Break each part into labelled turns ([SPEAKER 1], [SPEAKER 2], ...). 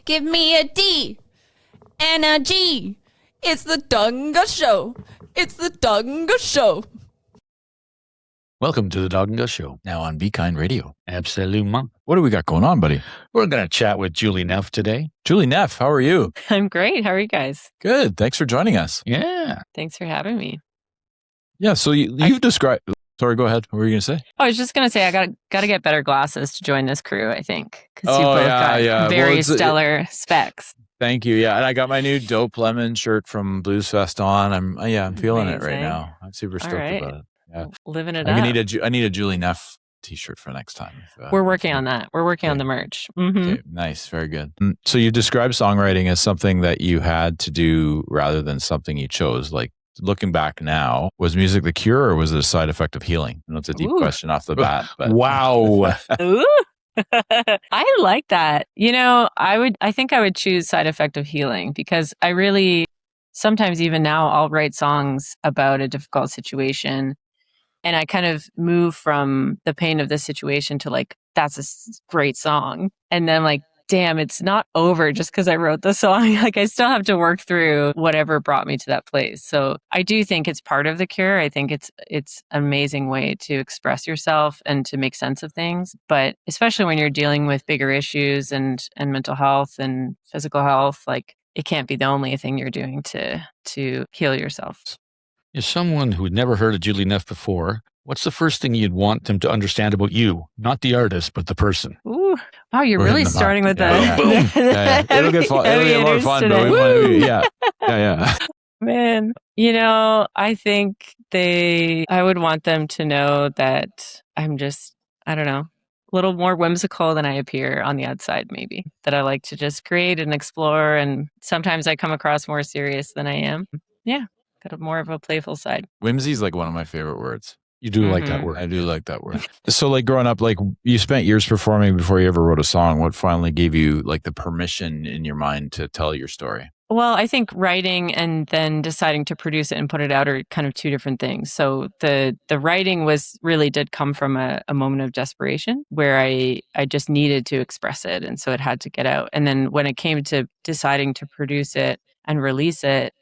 [SPEAKER 1] Give me a D and a G. It's the Dawg Gus Show. It's the Dawg Gus Show.
[SPEAKER 2] Welcome to the Dawg Gus Show, now on Be Kind Radio.
[SPEAKER 3] Absolument.
[SPEAKER 2] What do we got going on, buddy? We're going to chat with Julie Neff today. Julie Neff, how are you?
[SPEAKER 4] I'm great. How are you guys?
[SPEAKER 2] Good. Thanks for joining us.
[SPEAKER 3] Yeah.
[SPEAKER 4] Thanks for having me.
[SPEAKER 2] Yeah, so you've described... Sorry, go ahead. What were you going to say?
[SPEAKER 4] I was just going to say I got to get better glasses to join this crew, I think, because you both got very stellar specs.
[SPEAKER 2] Thank you. Yeah, and I got my new Dope Lemon shirt from Blues Fest on. I'm feeling it right now. I'm super stoked about it. Yeah.
[SPEAKER 4] Living it up.
[SPEAKER 2] I need a Julie Neff t-shirt for next time.
[SPEAKER 4] We're working on that. We're working on the merch. Mm-hmm.
[SPEAKER 2] Okay, nice. Very good. So you described songwriting as something that you had to do rather than something you chose. Like, looking back now, was music the cure or was it a side effect of healing? I know it's a deep question off the bat. But.
[SPEAKER 3] Wow.
[SPEAKER 4] Ooh. I like that. You know, I think I would choose side effect of healing because I really, sometimes even now I'll write songs about a difficult situation and I kind of move from the pain of the situation to like, that's a great song. And then like, damn, it's not over just because I wrote the song. Like I still have to work through whatever brought me to that place. So I do think it's part of the cure. I think it's an amazing way to express yourself and to make sense of things. But especially when you're dealing with bigger issues and mental health and physical health, like it can't be the only thing you're doing to heal yourself.
[SPEAKER 3] As someone who had never heard of Julie Neff before, what's the first thing you'd want them to understand about you? Not the artist, but the person.
[SPEAKER 4] Ooh. Wow, you're really starting with that.
[SPEAKER 2] Yeah. It'll get fun. It'll get more fun. Yeah.
[SPEAKER 4] Man, you know, I think I would want them to know that I'm just, I don't know, a little more whimsical than I appear on the outside, maybe. That I like to just create and explore. And sometimes I come across more serious than I am. Yeah, got more of a playful side.
[SPEAKER 2] Whimsy is like one of my favorite words.
[SPEAKER 3] You do like that word.
[SPEAKER 2] I do like that word. So like growing up, like you spent years performing before you ever wrote a song. What finally gave you like the permission in your mind to tell your story?
[SPEAKER 4] Well, I think writing and then deciding to produce it and put it out are kind of two different things. So the writing did come from a moment of desperation where I just needed to express it. And so it had to get out. And then when it came to deciding to produce it and release it,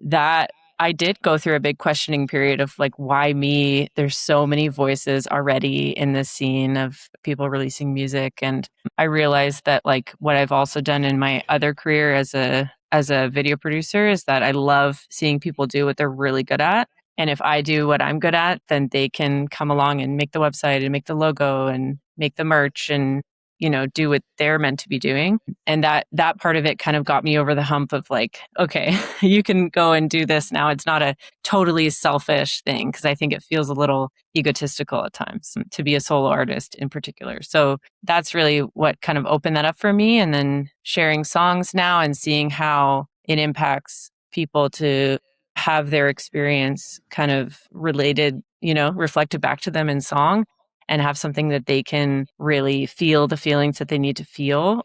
[SPEAKER 4] that I did go through a big questioning period of like, why me? There's so many voices already in this scene of people releasing music. And I realized that like what I've also done in my other career as a video producer is that I love seeing people do what they're really good at. And if I do what I'm good at, then they can come along and make the website and make the logo and make the merch and, you know, do what they're meant to be doing. And that part of it kind of got me over the hump of like, okay, you can go and do this now. It's not a totally selfish thing because I think it feels a little egotistical at times to be a solo artist in particular. So that's really what kind of opened that up for me. And then sharing songs now and seeing how it impacts people to have their experience kind of related, you know, reflected back to them in song. And have something that they can really feel the feelings that they need to feel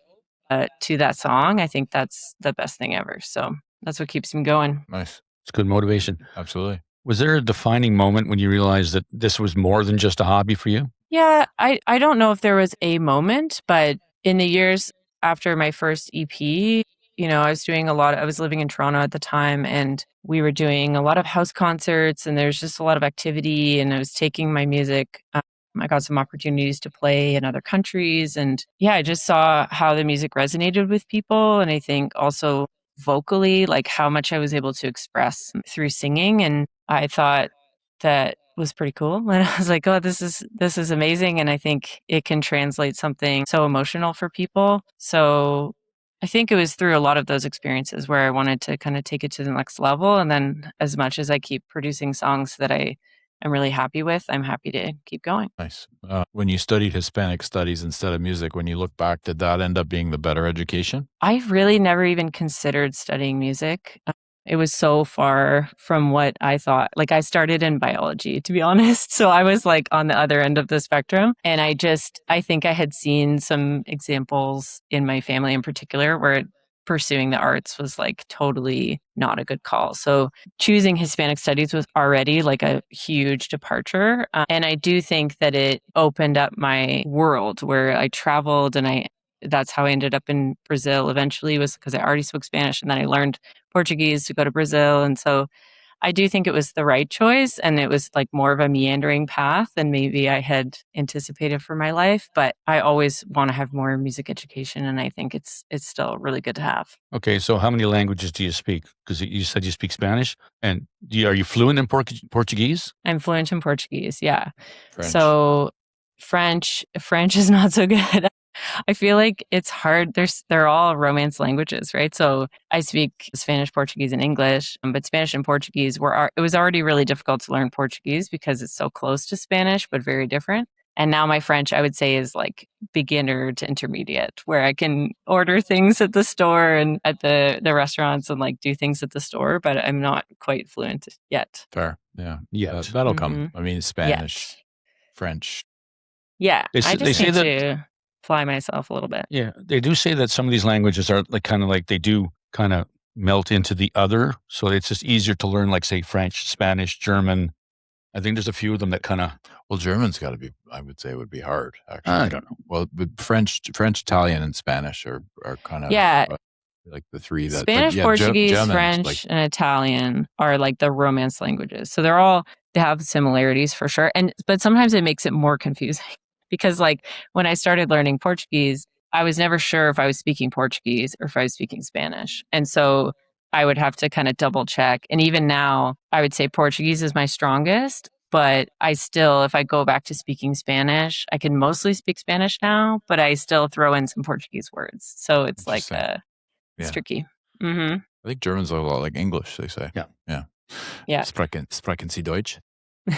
[SPEAKER 4] to that song. I think that's the best thing ever. So that's what keeps me going.
[SPEAKER 2] Nice.
[SPEAKER 3] It's good motivation.
[SPEAKER 2] Absolutely.
[SPEAKER 3] Was there a defining moment when you realized that this was more than just a hobby for you?
[SPEAKER 4] Yeah, I don't know if there was a moment, but in the years after my first EP, you know, I was living in Toronto at the time and we were doing a lot of house concerts and there's just a lot of activity and I was taking my music. I got some opportunities to play in other countries. And yeah, I just saw how the music resonated with people. And I think also vocally, like how much I was able to express through singing. And I thought that was pretty cool. And I was like, oh, this is amazing. And I think it can translate something so emotional for people. So I think it was through a lot of those experiences where I wanted to kind of take it to the next level. And then as much as I keep producing songs that I'm really happy with, I'm happy to keep going.
[SPEAKER 2] Nice. When you studied Hispanic studies instead of music, when you look back, did that end up being the better education?
[SPEAKER 4] I really never even considered studying music. It was so far from what I thought. Like I started in biology, to be honest. So I was like on the other end of the spectrum. And I think I had seen some examples in my family in particular where pursuing the arts was like totally not a good call. So choosing Hispanic studies was already like a huge departure. And I do think that it opened up my world where I traveled and I that's how I ended up in Brazil eventually, was because I already spoke Spanish, and then I learned Portuguese to go to Brazil. And so I do think it was the right choice, and it was like more of a meandering path than maybe I had anticipated for my life. But I always want to have more music education, and I think it's still really good to have.
[SPEAKER 3] Okay, so how many languages do you speak? Because you said you speak Spanish, and are you fluent in Portuguese?
[SPEAKER 4] I'm fluent in Portuguese, yeah.
[SPEAKER 2] French.
[SPEAKER 4] So French is not so good. I feel like it's hard. They're all Romance languages, right? So I speak Spanish, Portuguese, and English, but Spanish and Portuguese it was already really difficult to learn Portuguese because it's so close to Spanish, but very different. And now my French, I would say, is like beginner to intermediate, where I can order things at the store and at the restaurants and like do things at the store, but I'm not quite fluent yet.
[SPEAKER 2] Fair. Yeah.
[SPEAKER 3] Yet.
[SPEAKER 2] That'll come. I mean, Spanish,
[SPEAKER 4] Yet.
[SPEAKER 2] French.
[SPEAKER 4] Yeah,
[SPEAKER 3] They
[SPEAKER 4] I
[SPEAKER 3] say
[SPEAKER 4] just need
[SPEAKER 3] that-
[SPEAKER 4] to apply myself a little bit.
[SPEAKER 3] Yeah, they do say that some of these languages are like they do kind of melt into the other. So it's just easier to learn, like, say, French, Spanish, German. I think there's a few of them that kind of.
[SPEAKER 2] Well, German's got to be, I would say, would be hard, actually.
[SPEAKER 3] I don't know.
[SPEAKER 2] Well, but French, Italian, and Spanish are kind of like the three that
[SPEAKER 4] Spanish, Portuguese, French, and Italian are like the Romance languages. So they have similarities for sure. But sometimes it makes it more confusing because like when I started learning Portuguese, I was never sure if I was speaking Portuguese or if I was speaking Spanish. And so I would have to kind of double check. And even now, I would say Portuguese is my strongest, but I still, if I go back to speaking Spanish, I can mostly speak Spanish now, but I still throw in some Portuguese words. So it's like it's tricky. Mm-hmm.
[SPEAKER 2] I think German's a lot like English, they say.
[SPEAKER 4] Yeah.
[SPEAKER 2] Sprechen Sie Deutsch?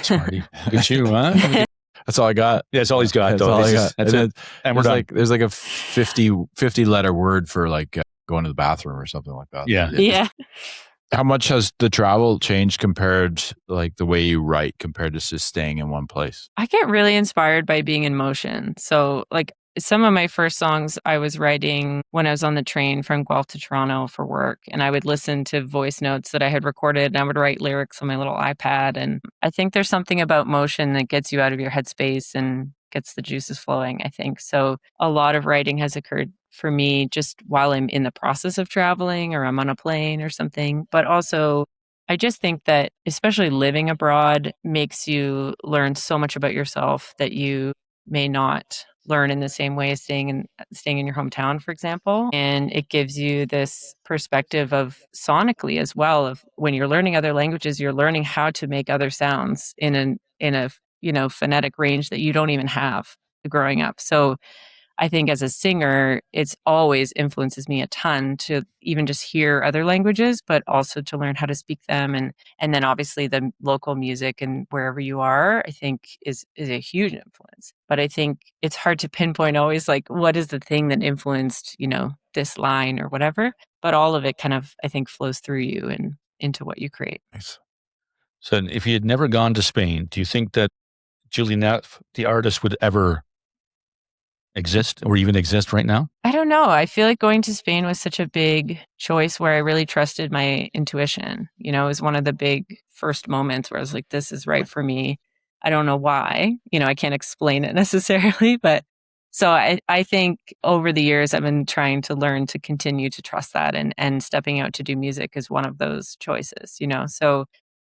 [SPEAKER 3] Smarty. Look at you, huh?
[SPEAKER 2] That's all I got.
[SPEAKER 3] Yeah, that's all he's got.
[SPEAKER 2] That's all I got.
[SPEAKER 3] That's it. And we're done.
[SPEAKER 2] There's like a 50 letter word for like going to the bathroom or something like that.
[SPEAKER 4] Yeah.
[SPEAKER 2] How much has the travel changed compared, like the way you write compared to just staying in one place?
[SPEAKER 4] I get really inspired by being in motion. So like some of my first songs I was writing when I was on the train from Guelph to Toronto for work, and I would listen to voice notes that I had recorded, and I would write lyrics on my little iPad. And I think there's something about motion that gets you out of your headspace and gets the juices flowing, I think. So a lot of writing has occurred for me just while I'm in the process of traveling or I'm on a plane or something. But also, I just think that especially living abroad makes you learn so much about yourself that you may not learn in the same way as staying in your hometown, for example. And it gives you this perspective of sonically as well, of when you're learning other languages, you're learning how to make other sounds in a phonetic range that you don't even have growing up. So I think as a singer, it's always influences me a ton to even just hear other languages, but also to learn how to speak them. And then obviously the local music and wherever you are, I think is a huge influence. But I think it's hard to pinpoint always like what is the thing that influenced, this line or whatever. But all of it kind of, I think, flows through you and into what you create.
[SPEAKER 2] Nice.
[SPEAKER 3] So if you had never gone to Spain, do you think that Julie Neff, the artist, would ever exist or even exist right now?
[SPEAKER 4] I don't know. I feel like going to Spain was such a big choice where I really trusted my intuition. It was one of the big first moments where I was like, this is right for me. I don't know why. I can't explain it necessarily, but so I think over the years I've been trying to learn to continue to trust that, and stepping out to do music is one of those choices, So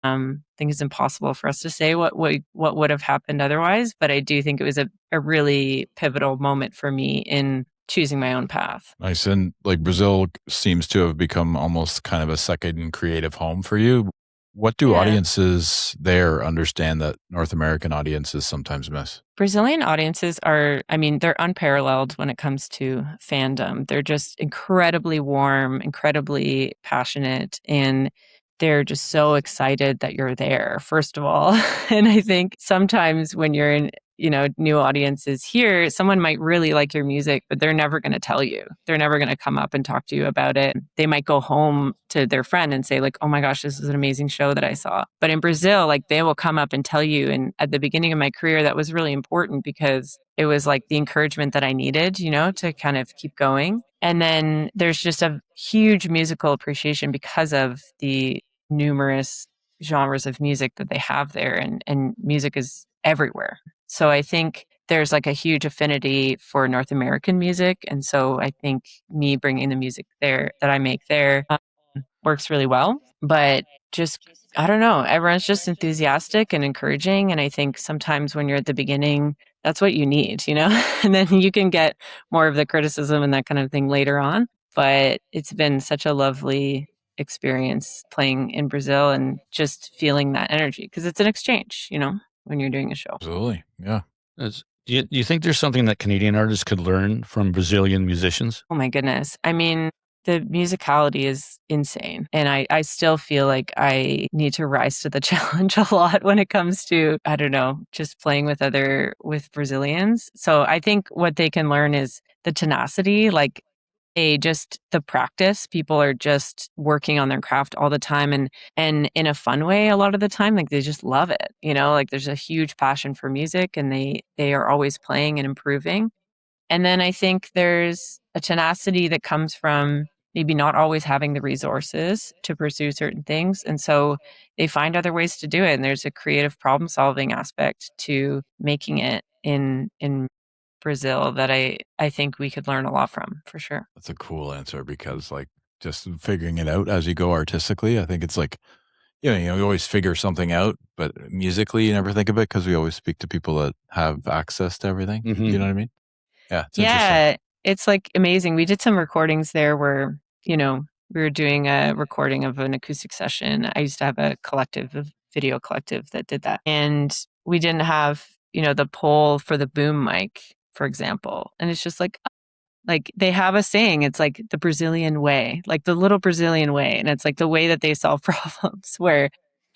[SPEAKER 4] I think it's impossible for us to say what would have happened otherwise, but I do think it was a really pivotal moment for me in choosing my own path.
[SPEAKER 2] Nice. And like Brazil seems to have become almost kind of a second creative home for you. What do audiences there understand that North American audiences sometimes miss?
[SPEAKER 4] Brazilian audiences they're unparalleled when it comes to fandom. They're just incredibly warm, incredibly passionate, and they're just so excited that you're there, first of all. And I think sometimes when you're in, new audiences here, someone might really like your music, but they're never going to tell you. They're never going to come up and talk to you about it. They might go home to their friend and say like, oh my gosh, this is an amazing show that I saw. But in Brazil, like they will come up and tell you. And at the beginning of my career, that was really important because it was like the encouragement that I needed, to kind of keep going. And then there's just a huge musical appreciation because of the numerous genres of music that they have there, and music is everywhere. So I think there's like a huge affinity for North American music. And so I think me bringing the music there that I make there works really well. But just, I don't know, everyone's just enthusiastic and encouraging. And I think sometimes when you're at the beginning, that's what you need, and then you can get more of the criticism and that kind of thing later on. But it's been such a lovely experience playing in Brazil and just feeling that energy because it's an exchange, when you're doing a show.
[SPEAKER 2] Absolutely. Yeah.
[SPEAKER 3] Do you think there's something that Canadian artists could learn from Brazilian musicians?
[SPEAKER 4] Oh my goodness. I mean, the musicality is insane. And I still feel like I need to rise to the challenge a lot when it comes to, I don't know, just playing with Brazilians. So I think what they can learn is the tenacity, like just the practice. People are just working on their craft all the time and in a fun way a lot of the time. Like they just love it, like there's a huge passion for music and they are always playing and improving. And then I think there's a tenacity that comes from maybe not always having the resources to pursue certain things. And so they find other ways to do it. And there's a creative problem solving aspect to making it in Brazil that I think we could learn a lot from, for sure.
[SPEAKER 2] That's a cool answer because like just figuring it out as you go artistically, I think it's like, you always figure something out, but musically you never think of it because we always speak to people that have access to everything.
[SPEAKER 3] Mhm.
[SPEAKER 2] You know what I mean? Yeah. It's interesting.
[SPEAKER 4] Yeah, it's like amazing. We did some recordings there where, we were doing a recording of an acoustic session. I used to have a video collective that did that. And we didn't have, the pole for the boom mic, for example. And it's just like they have a saying, it's like the Brazilian way, like the little Brazilian way. And it's like the way that they solve problems where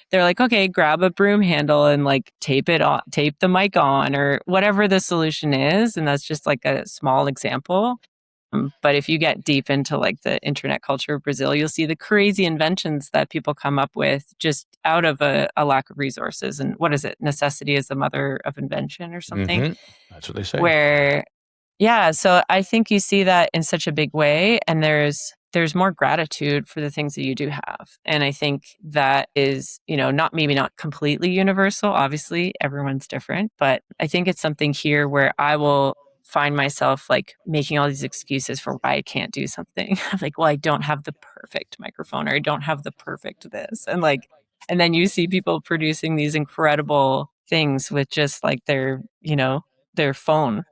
[SPEAKER 4] they're like, okay, grab a broom handle and like tape the mic on or whatever the solution is. And that's just like a small example. But if you get deep into like the internet culture of Brazil, you'll see the crazy inventions that people come up with just out of a lack of resources. And what is it? Necessity is the mother of invention or something.
[SPEAKER 3] Mhm. That's what they say.
[SPEAKER 4] Yeah, so I think you see that in such a big way, and there's more gratitude for the things that you do have. And I think that is, not completely universal. Obviously, everyone's different, but I think it's something here where I will find myself like making all these excuses for why I can't do something. I'm like, well, I don't have the perfect microphone or I don't have the perfect this. And then you see people producing these incredible things with just like their phone,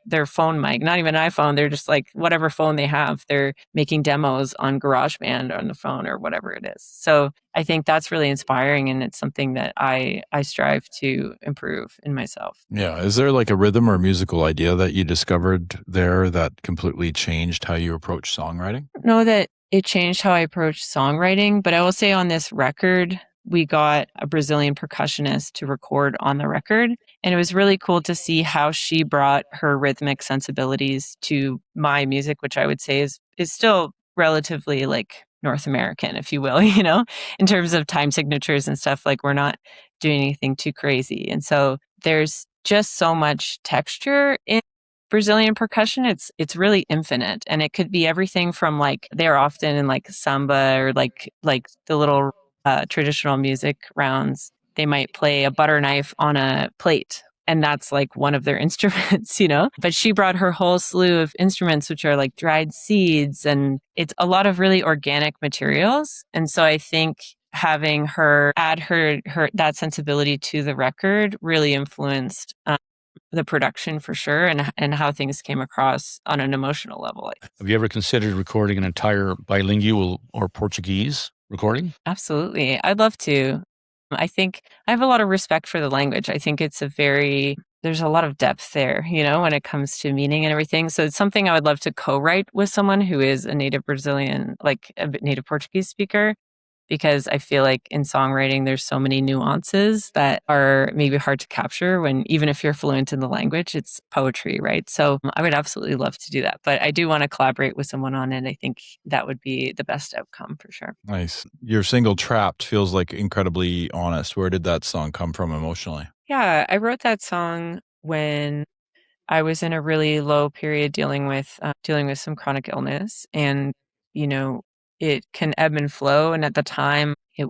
[SPEAKER 4] their phone mic, not even iPhone. They're just like whatever phone they have. They're making demos on GarageBand on the phone or whatever it is. So I think that's really inspiring, and it's something that I strive to improve in myself.
[SPEAKER 2] Yeah. Is there like a rhythm or musical idea that you discovered there that completely changed how you approach songwriting?
[SPEAKER 4] I don't know that it changed how I approach songwriting, but I will say on this record, we got a Brazilian percussionist to record on the record. And it was really cool to see how she brought her rhythmic sensibilities to my music, which I would say is still relatively like North American, if you will, in terms of time signatures and stuff. Like we're not doing anything too crazy. And so there's just so much texture in Brazilian percussion. It's really infinite, and it could be everything from like they're often in like samba or like the little traditional music rounds. They might play a butter knife on a plate, and that's like one of their instruments, But she brought her whole slew of instruments, which are like dried seeds, and it's a lot of really organic materials. And so I think having her add her that sensibility to the record really influenced the production for sure, and how things came across on an emotional level.
[SPEAKER 3] Have you ever considered recording an entire bilingual or Portuguese recording?
[SPEAKER 4] Absolutely. I'd love to. I think I have a lot of respect for the language. I think there's a lot of depth there, when it comes to meaning and everything. So it's something I would love to co-write with someone who is a native Brazilian, like a native Portuguese speaker, because I feel like in songwriting, there's so many nuances that are maybe hard to capture when, even if you're fluent in the language, it's poetry, right? So I would absolutely love to do that. But I do want to collaborate with someone on it. I think that would be the best outcome for sure.
[SPEAKER 2] Nice. Your single Trapped feels like incredibly honest. Where did that song come from emotionally?
[SPEAKER 4] Yeah, I wrote that song when I was in a really low period dealing with some chronic illness, and it can ebb and flow. And at the time, I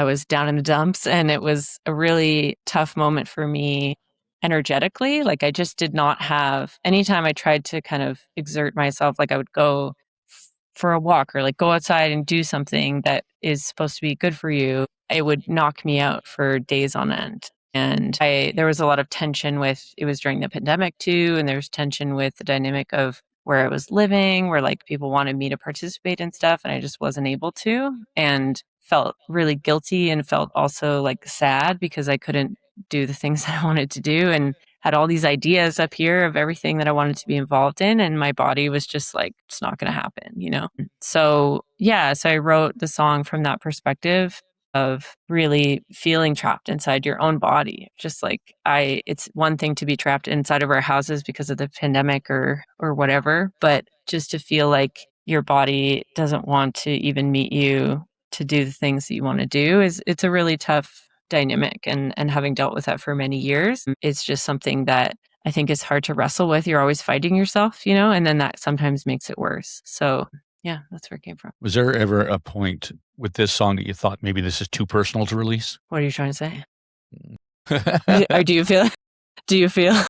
[SPEAKER 4] was down in the dumps, and it was a really tough moment for me energetically. Like I just did not have, anytime I tried to kind of exert myself, like I would go for a walk or like go outside and do something that is supposed to be good for you, it would knock me out for days on end. And there was a lot of tension with, it was during the pandemic too. And there was tension with the dynamic of where I was living, where like people wanted me to participate in stuff and I just wasn't able to, and felt really guilty and felt also like sad because I couldn't do the things that I wanted to do, and had all these ideas up here of everything that I wanted to be involved in. And my body was just like, it's not going to happen, you know? So yeah, so I wrote the song from that perspective of really feeling trapped inside your own body. Just like it's one thing to be trapped inside of our houses because of the pandemic or whatever, but just to feel like your body doesn't want to even meet you to do the things that you want to do it's a really tough dynamic. And having dealt with that for many years, it's just something that I think is hard to wrestle with. You're always fighting yourself, you know, and then that sometimes makes it worse. So yeah, that's where it came from.
[SPEAKER 3] Was there ever a point with this song that you thought maybe this is too personal to release?
[SPEAKER 4] What are you trying to say? Or do you feel?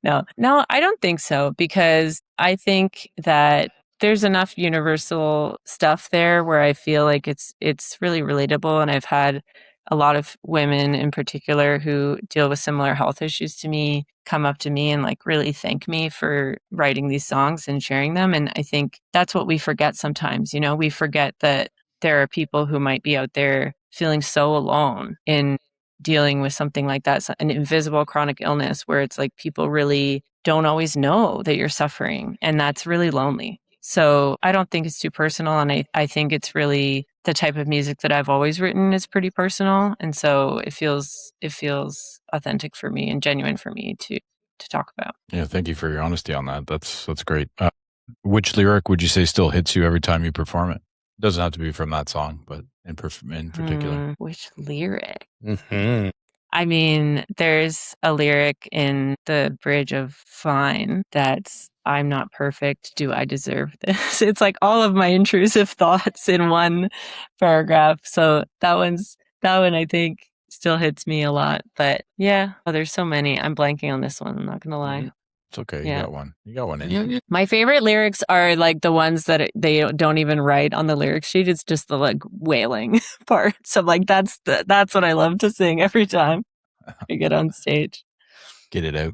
[SPEAKER 4] No, I don't think so, because I think that there's enough universal stuff there where I feel like it's really relatable. And I've had a lot of women in particular who deal with similar health issues to me come up to me and like really thank me for writing these songs and sharing them. And I think that's what we forget sometimes. You know, we forget that there are people who might be out there feeling so alone in dealing with something like that, an invisible chronic illness where it's like people really don't always know that you're suffering, and that's really lonely. So I don't think it's too personal, and I think it's really the type of music that I've always written is pretty personal, and so it feels authentic for me and genuine for me to talk about.
[SPEAKER 2] Yeah, thank you for your honesty on that. That's great. Which lyric would you say still hits you every time you perform it? It doesn't have to be from that song, but in particular.
[SPEAKER 4] Which lyric?
[SPEAKER 3] Mm-hmm.
[SPEAKER 4] I mean, there's a lyric in the bridge of Fine that's, I'm not perfect. Do I deserve this? It's like all of my intrusive thoughts in one paragraph. So that one I think still hits me a lot. But yeah, there's so many. I'm blanking on this one. I'm not going to lie.
[SPEAKER 2] It's okay.
[SPEAKER 4] Yeah.
[SPEAKER 2] You got one. You got one in.
[SPEAKER 3] Yeah.
[SPEAKER 4] My favorite lyrics are like the ones that they don't even write on the lyric sheet. It's just the like wailing part. So like that's what I love to sing every time I get on stage.
[SPEAKER 2] Get it out.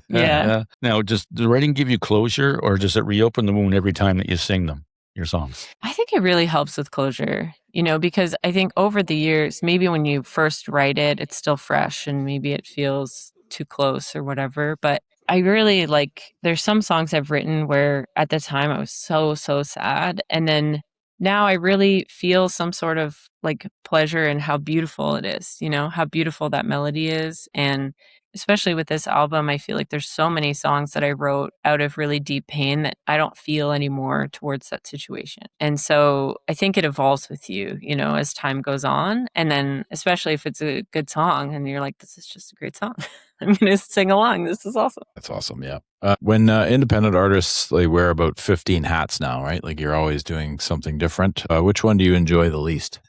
[SPEAKER 4] Yeah.
[SPEAKER 3] Now, does the writing give you closure, or does it reopen the wound every time that you sing them, your songs?
[SPEAKER 4] I think it really helps with closure, you know, because I think over the years, maybe when you first write it, it's still fresh and maybe it feels too close or whatever. But I really like, there's some songs I've written where at the time I was so sad. And then now I really feel some sort of like pleasure in how beautiful it is, you know, how beautiful that melody is. And especially with this album, I feel like there's so many songs that I wrote out of really deep pain that I don't feel anymore towards that situation. And so I think it evolves with you, you know, as time goes on. And then especially if it's a good song and you're like, this is just a great song. I'm going to sing along. This is awesome.
[SPEAKER 2] That's awesome. Yeah. When independent artists, they wear about 15 hats now, right? Like you're always doing something different. Which one do you enjoy the least?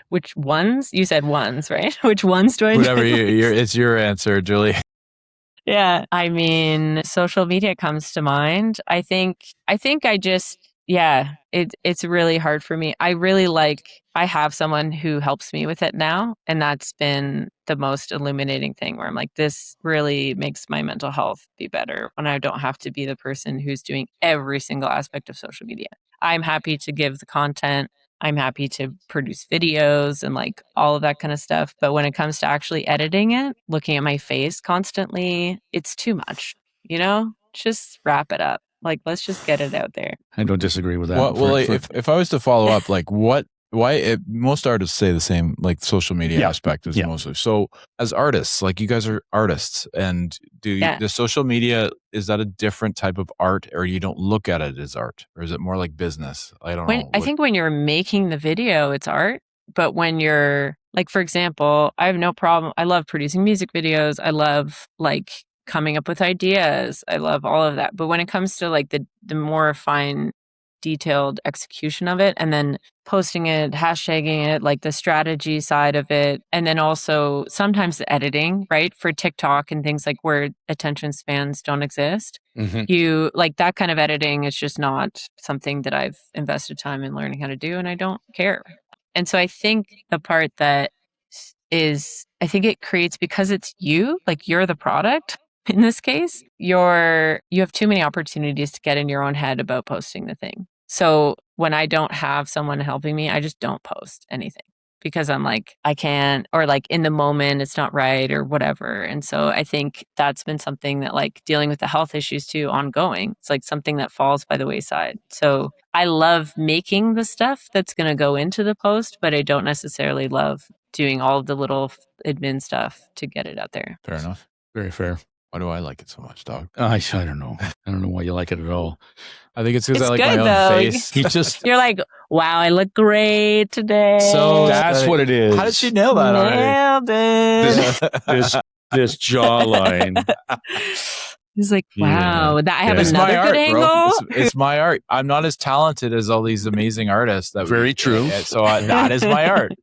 [SPEAKER 4] Which ones? You said ones, right? Which ones do I
[SPEAKER 2] Whatever
[SPEAKER 4] enjoy?
[SPEAKER 2] it's your answer, Julie.
[SPEAKER 4] Yeah. I mean, social media comes to mind. I think I just, yeah, it's really hard for me. I have someone who helps me with it now. And that's been the most illuminating thing where I'm like, this really makes my mental health be better when I don't have to be the person who's doing every single aspect of social media. I'm happy to give the content. I'm happy to produce videos and like all of that kind of stuff. But when it comes to actually editing it, looking at my face constantly, it's too much, you know? Just wrap it up. Like, let's just get it out there.
[SPEAKER 3] I don't disagree with that.
[SPEAKER 2] If I was to follow up, like most artists say the same, like social media aspect is mostly. So as artists, like you guys are artists, and the social media, is that a different type of art, or you don't look at it as art, or is it more like business? I don't know.
[SPEAKER 4] I think when you're making the video, it's art. But when you're like, for example, I have no problem. I love producing music videos. I love like coming up with ideas. I love all of that. But when it comes to like the more fine detailed execution of it, and then posting it, hashtagging it, like the strategy side of it. And then also sometimes the editing, right? For TikTok and things like where attention spans don't exist. You like that kind of editing is just not something that I've invested time in learning how to do, and I don't care. And so I think the part that is, I think it creates, because it's you, like you're the product in this case, you have too many opportunities to get in your own head about posting the thing. So when I don't have someone helping me, I just don't post anything because I'm like, I can't, or like in the moment, it's not right or whatever. And so I think that's been something that, like, dealing with the health issues too, ongoing. It's like something that falls by the wayside. So I love making the stuff that's going to go into the post, but I don't necessarily love doing all of the little admin stuff to get it out there.
[SPEAKER 2] Fair enough.
[SPEAKER 3] Very fair.
[SPEAKER 2] Why do I like it so much, Dawg?
[SPEAKER 3] I don't know. I don't know why you like it at all.
[SPEAKER 2] I think it's because I
[SPEAKER 4] It's
[SPEAKER 2] like my
[SPEAKER 4] good,
[SPEAKER 2] own
[SPEAKER 4] though.
[SPEAKER 2] face.
[SPEAKER 3] He just,
[SPEAKER 4] You're like, wow, I look great today.
[SPEAKER 2] So
[SPEAKER 3] that's what it is.
[SPEAKER 2] How did she nail that already?
[SPEAKER 4] Nailed it.
[SPEAKER 3] This jawline.
[SPEAKER 4] He's like, wow,
[SPEAKER 3] Yeah.
[SPEAKER 4] that I have
[SPEAKER 2] It's
[SPEAKER 4] another
[SPEAKER 2] my art,
[SPEAKER 4] good angle.
[SPEAKER 2] bro. It's my art. I'm not as talented as all these amazing artists.
[SPEAKER 3] Very true.
[SPEAKER 2] So that is my art.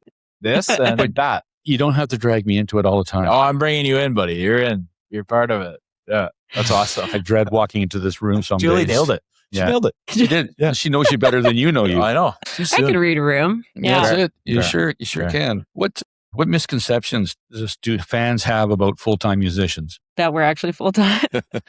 [SPEAKER 2] This and
[SPEAKER 3] But
[SPEAKER 2] that.
[SPEAKER 3] You don't have to drag me into it all the time.
[SPEAKER 2] Oh, I'm bringing you in, buddy. You're in. You're part of it. Yeah, that's awesome.
[SPEAKER 3] I dread walking into this room some
[SPEAKER 2] Julie
[SPEAKER 3] days.
[SPEAKER 2] nailed it. She
[SPEAKER 3] Yeah.
[SPEAKER 2] nailed it.
[SPEAKER 3] She did.
[SPEAKER 2] Yeah.
[SPEAKER 3] She knows you better than you know you.
[SPEAKER 2] I know. Too
[SPEAKER 4] I
[SPEAKER 2] soon.
[SPEAKER 4] can read a room. Yeah.
[SPEAKER 3] That's it. You
[SPEAKER 2] Fair.
[SPEAKER 3] sure can. What misconceptions do fans have about full-time musicians?
[SPEAKER 4] That we're actually full time.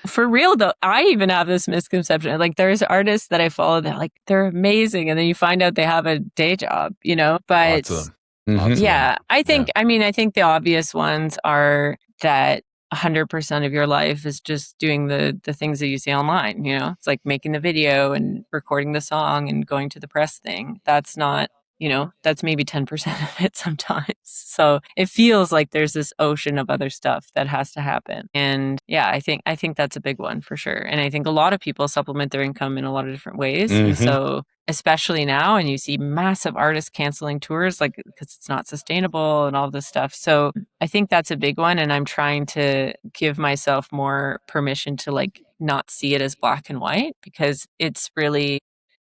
[SPEAKER 4] For real though, I even have this misconception. Like, there's artists that I follow that, like, they're amazing, and then you find out they have a day job, you know? But
[SPEAKER 2] Lots of them.
[SPEAKER 3] Mhm.
[SPEAKER 2] Lots of
[SPEAKER 4] yeah,
[SPEAKER 2] them.
[SPEAKER 4] I think, I mean, I think the obvious ones are that 100% of your life is just doing the things that you see online, you know? It's like making the video and recording the song and going to the press thing. That's not, you know, that's maybe 10% of it sometimes. So it feels like there's this ocean of other stuff that has to happen. And yeah, I think that's a big one for sure. And I think a lot of people supplement their income in a lot of different ways. And
[SPEAKER 3] Mhm.
[SPEAKER 4] so especially now, and you see massive artists canceling tours, like, because it's not sustainable and all this stuff. So I think that's a big one. And I'm trying to give myself more permission to, like, not see it as black and white, because it's really,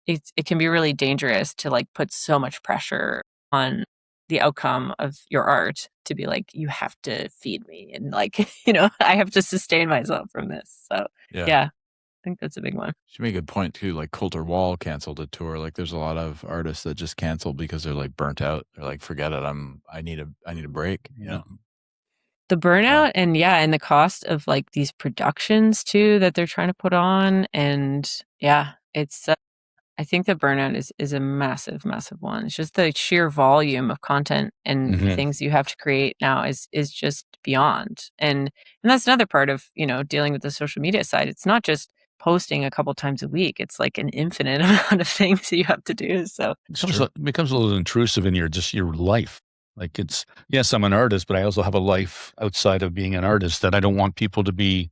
[SPEAKER 4] it can be really dangerous to, like, put so much pressure on the outcome of your art to be like, you have to feed me, and, like, you know, I have to sustain myself from this. So yeah, I think that's a big one.
[SPEAKER 2] She made a good point too. Like Coulter Wall canceled a tour. Like there's a lot of artists that just cancel because they're like burnt out. They're like, forget it. I need a break. You know.
[SPEAKER 4] The burnout and the cost of, like, these productions too that they're trying to put on, and it's I think the burnout is a massive, massive one. It's just the sheer volume of content and
[SPEAKER 3] Mhm.
[SPEAKER 4] things you have to create now is just beyond. And that's another part of, you know, dealing with the social media side. It's not just posting a couple times a week. It's like an infinite amount of things that you have to do. So
[SPEAKER 3] It becomes a little intrusive in your life. Like, it's, yes, I'm an artist, but I also have a life outside of being an artist that I don't want people to be,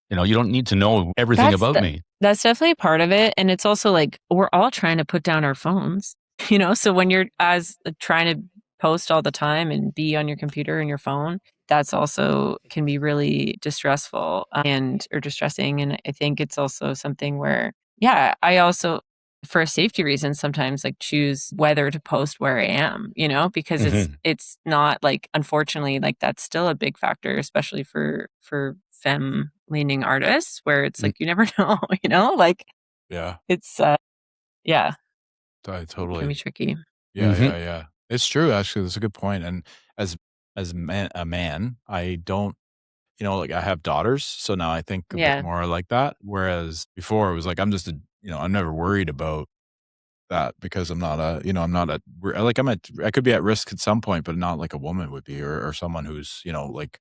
[SPEAKER 3] you know, you don't need to know everything
[SPEAKER 4] That's
[SPEAKER 3] about me.
[SPEAKER 4] that's definitely part of it. And it's also like, we're all trying to put down our phones, you know? So when you're trying to post all the time and be on your computer and your phone, that's also can be really distressful or distressing. And I think it's also something where, I also, for a safety reason, sometimes, like, choose whether to post where I am, you know, because it's not, like, unfortunately, like, that's still a big factor, especially for femme leaning artists, where it's like, you never know, you know, like,
[SPEAKER 2] Yeah.
[SPEAKER 4] it's
[SPEAKER 2] I
[SPEAKER 4] it
[SPEAKER 2] totally.
[SPEAKER 4] can be tricky.
[SPEAKER 2] Yeah. It's true. Actually, that's a good point. And as a man, I don't, you know, like I have daughters, so now I think a bit more like that. Whereas before it was like, I'm just I'm never worried about that because I'm not like I could be at risk at some point, but not like a woman would be or someone who's, like,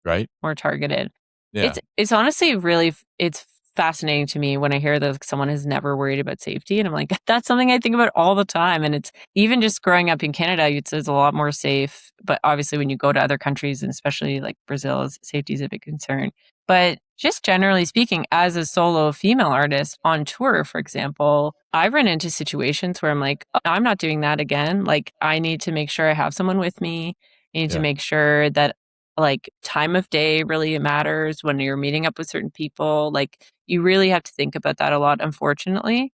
[SPEAKER 2] right.
[SPEAKER 4] More targeted.
[SPEAKER 2] Yeah.
[SPEAKER 4] It's honestly really, it's fascinating to me when I hear that someone has never worried about safety. And I'm like, that's something I think about all the time. And it's even just growing up in Canada, it's a lot more safe. But obviously when you go to other countries, and especially like Brazil, safety is a big concern. But just generally speaking, as a solo female artist on tour, for example, I've run into situations where I'm like, I'm not doing that again. Like, I need to make sure I have someone with me. I need to make sure that, like, time of day really matters when you're meeting up with certain people. Like, you really have to think about that a lot, unfortunately.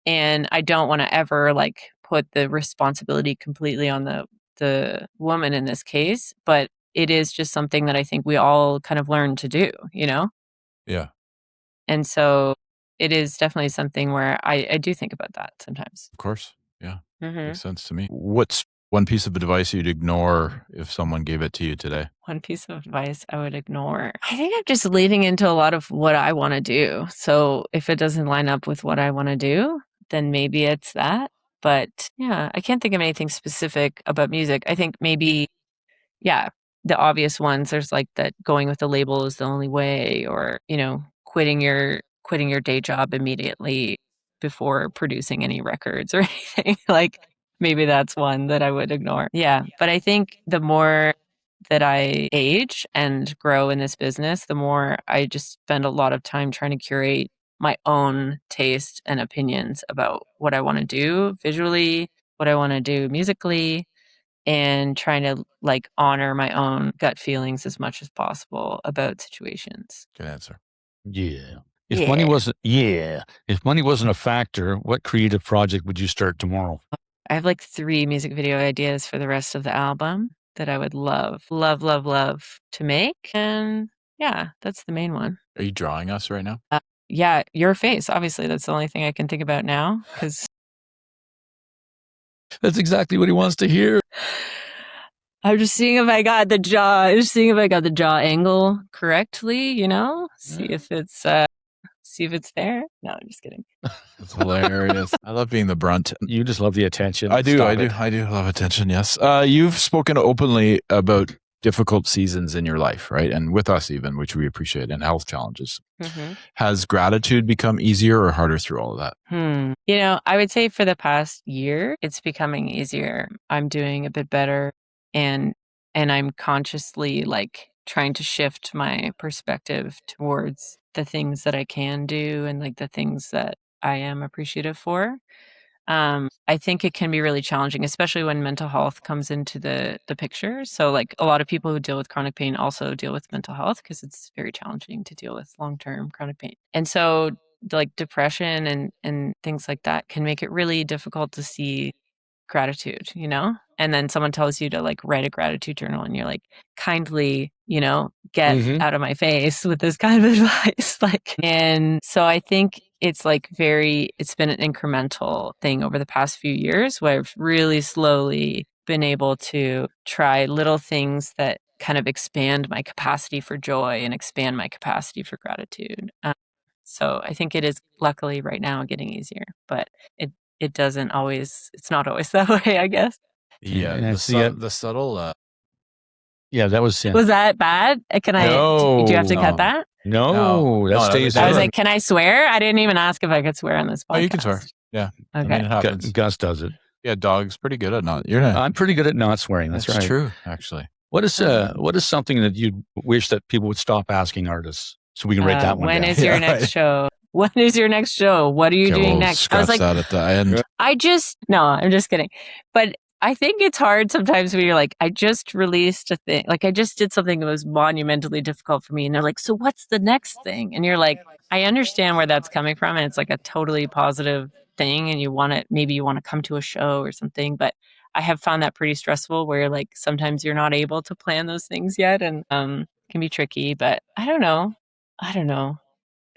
[SPEAKER 4] And I don't want to ever like put the responsibility completely on the woman in this case, but it is just something that I think we all kind of learn to do, you know?
[SPEAKER 2] Yeah,
[SPEAKER 4] And so it is definitely something where I do think about that sometimes.
[SPEAKER 2] of course. Yeah,
[SPEAKER 4] Hmm.
[SPEAKER 2] makes sense to me. What's one piece of advice you'd ignore if someone gave it to you today?
[SPEAKER 4] One piece of advice I would ignore. I think I'm just leading into a lot of what I want to do. So if it doesn't line up with what I want to do, then maybe it's that. But yeah, I can't think of anything specific about music. I think maybe, yeah, the obvious ones. There's like that going with the label is the only way, or quitting your day job immediately before producing any records or anything. Like maybe that's one that I would ignore. Yeah, but I think the more that I age and grow in this business, the more I just spend a lot of time trying to curate my own taste and opinions about what I want to do visually, what I want to do musically, and trying to like honor my own gut feelings as much as possible about situations.
[SPEAKER 2] Good answer.
[SPEAKER 3] Yeah.
[SPEAKER 4] Yeah.
[SPEAKER 3] If money wasn't a factor, what creative project would you start tomorrow?
[SPEAKER 4] I have like 3 music video ideas for the rest of the album that I would love to make. And yeah, that's the main one.
[SPEAKER 2] Are you drawing us right now?
[SPEAKER 4] Yeah, your face. Obviously, that's the only thing I can think about now because
[SPEAKER 3] That's exactly what he wants to hear.
[SPEAKER 4] I'm just seeing if I got the jaw. Just seeing if I got the jaw angle correctly. You know, see if it's there. No, I'm just kidding.
[SPEAKER 2] That's hilarious. I love being the brunt.
[SPEAKER 3] You just love the attention.
[SPEAKER 2] I do.
[SPEAKER 3] Stop
[SPEAKER 2] I
[SPEAKER 3] it.
[SPEAKER 2] do love attention. Yes. You've spoken openly about difficult seasons in your life, right? And with us even, which we appreciate, and health challenges.
[SPEAKER 4] Mm-hmm.
[SPEAKER 2] Has gratitude become easier or harder through all of that?
[SPEAKER 4] You know, I would say for the past year, it's becoming easier. I'm doing a bit better, and I'm consciously like trying to shift my perspective towards the things that I can do and like the things that I am appreciative for. I think it can be really challenging, especially when mental health comes into the picture. So, like a lot of people who deal with chronic pain also deal with mental health because it's very challenging to deal with long-term chronic pain. And so, like depression and things like that can make it really difficult to see gratitude, you know? And then someone tells you to like write a gratitude journal and you're like, kindly, you know, get
[SPEAKER 3] Mhm.
[SPEAKER 4] out of my face with this kind of advice. Like, and so I think it's like it's been an incremental thing over the past few years where I've really slowly been able to try little things that kind of expand my capacity for joy and expand my capacity for gratitude. So I think it is luckily right now getting easier, but it doesn't always, it's not always that way, I guess.
[SPEAKER 2] Yeah.
[SPEAKER 3] And it's
[SPEAKER 2] The subtle.
[SPEAKER 3] Yeah, that was
[SPEAKER 4] Was that bad? Can I, do you have to
[SPEAKER 2] No.
[SPEAKER 4] cut that?
[SPEAKER 3] No,
[SPEAKER 2] No,
[SPEAKER 3] that
[SPEAKER 2] no,
[SPEAKER 3] stays
[SPEAKER 2] that
[SPEAKER 4] I was
[SPEAKER 2] was
[SPEAKER 3] in.
[SPEAKER 4] like, can I swear? I didn't even ask if I could swear on this podcast.
[SPEAKER 2] Oh, you can swear. Yeah. I
[SPEAKER 4] Okay.
[SPEAKER 2] mean, it happens.
[SPEAKER 3] Gus does it.
[SPEAKER 2] Yeah, Dog's pretty good at not. You're not.
[SPEAKER 3] I'm pretty good at not swearing. That's right.
[SPEAKER 2] true, actually.
[SPEAKER 3] What is something that you wish that people would stop asking artists so we can write that one
[SPEAKER 4] when
[SPEAKER 3] down?
[SPEAKER 4] is your
[SPEAKER 2] Yeah,
[SPEAKER 4] next
[SPEAKER 2] right.
[SPEAKER 4] show? When is your next show? What are you
[SPEAKER 2] Okay,
[SPEAKER 4] doing
[SPEAKER 2] we'll
[SPEAKER 4] next? I was
[SPEAKER 2] scratch
[SPEAKER 4] like,
[SPEAKER 2] that at the end.
[SPEAKER 4] no, I'm just kidding. But I think it's hard sometimes when you're like, I just released a thing. Like I just did something that was monumentally difficult for me. And they're like, so what's the next thing? And you're like, I understand where that's coming from. And it's like a totally positive thing. And maybe you want to come to a show or something. But I have found that pretty stressful where like sometimes you're not able to plan those things yet. And it can be tricky, but I don't know.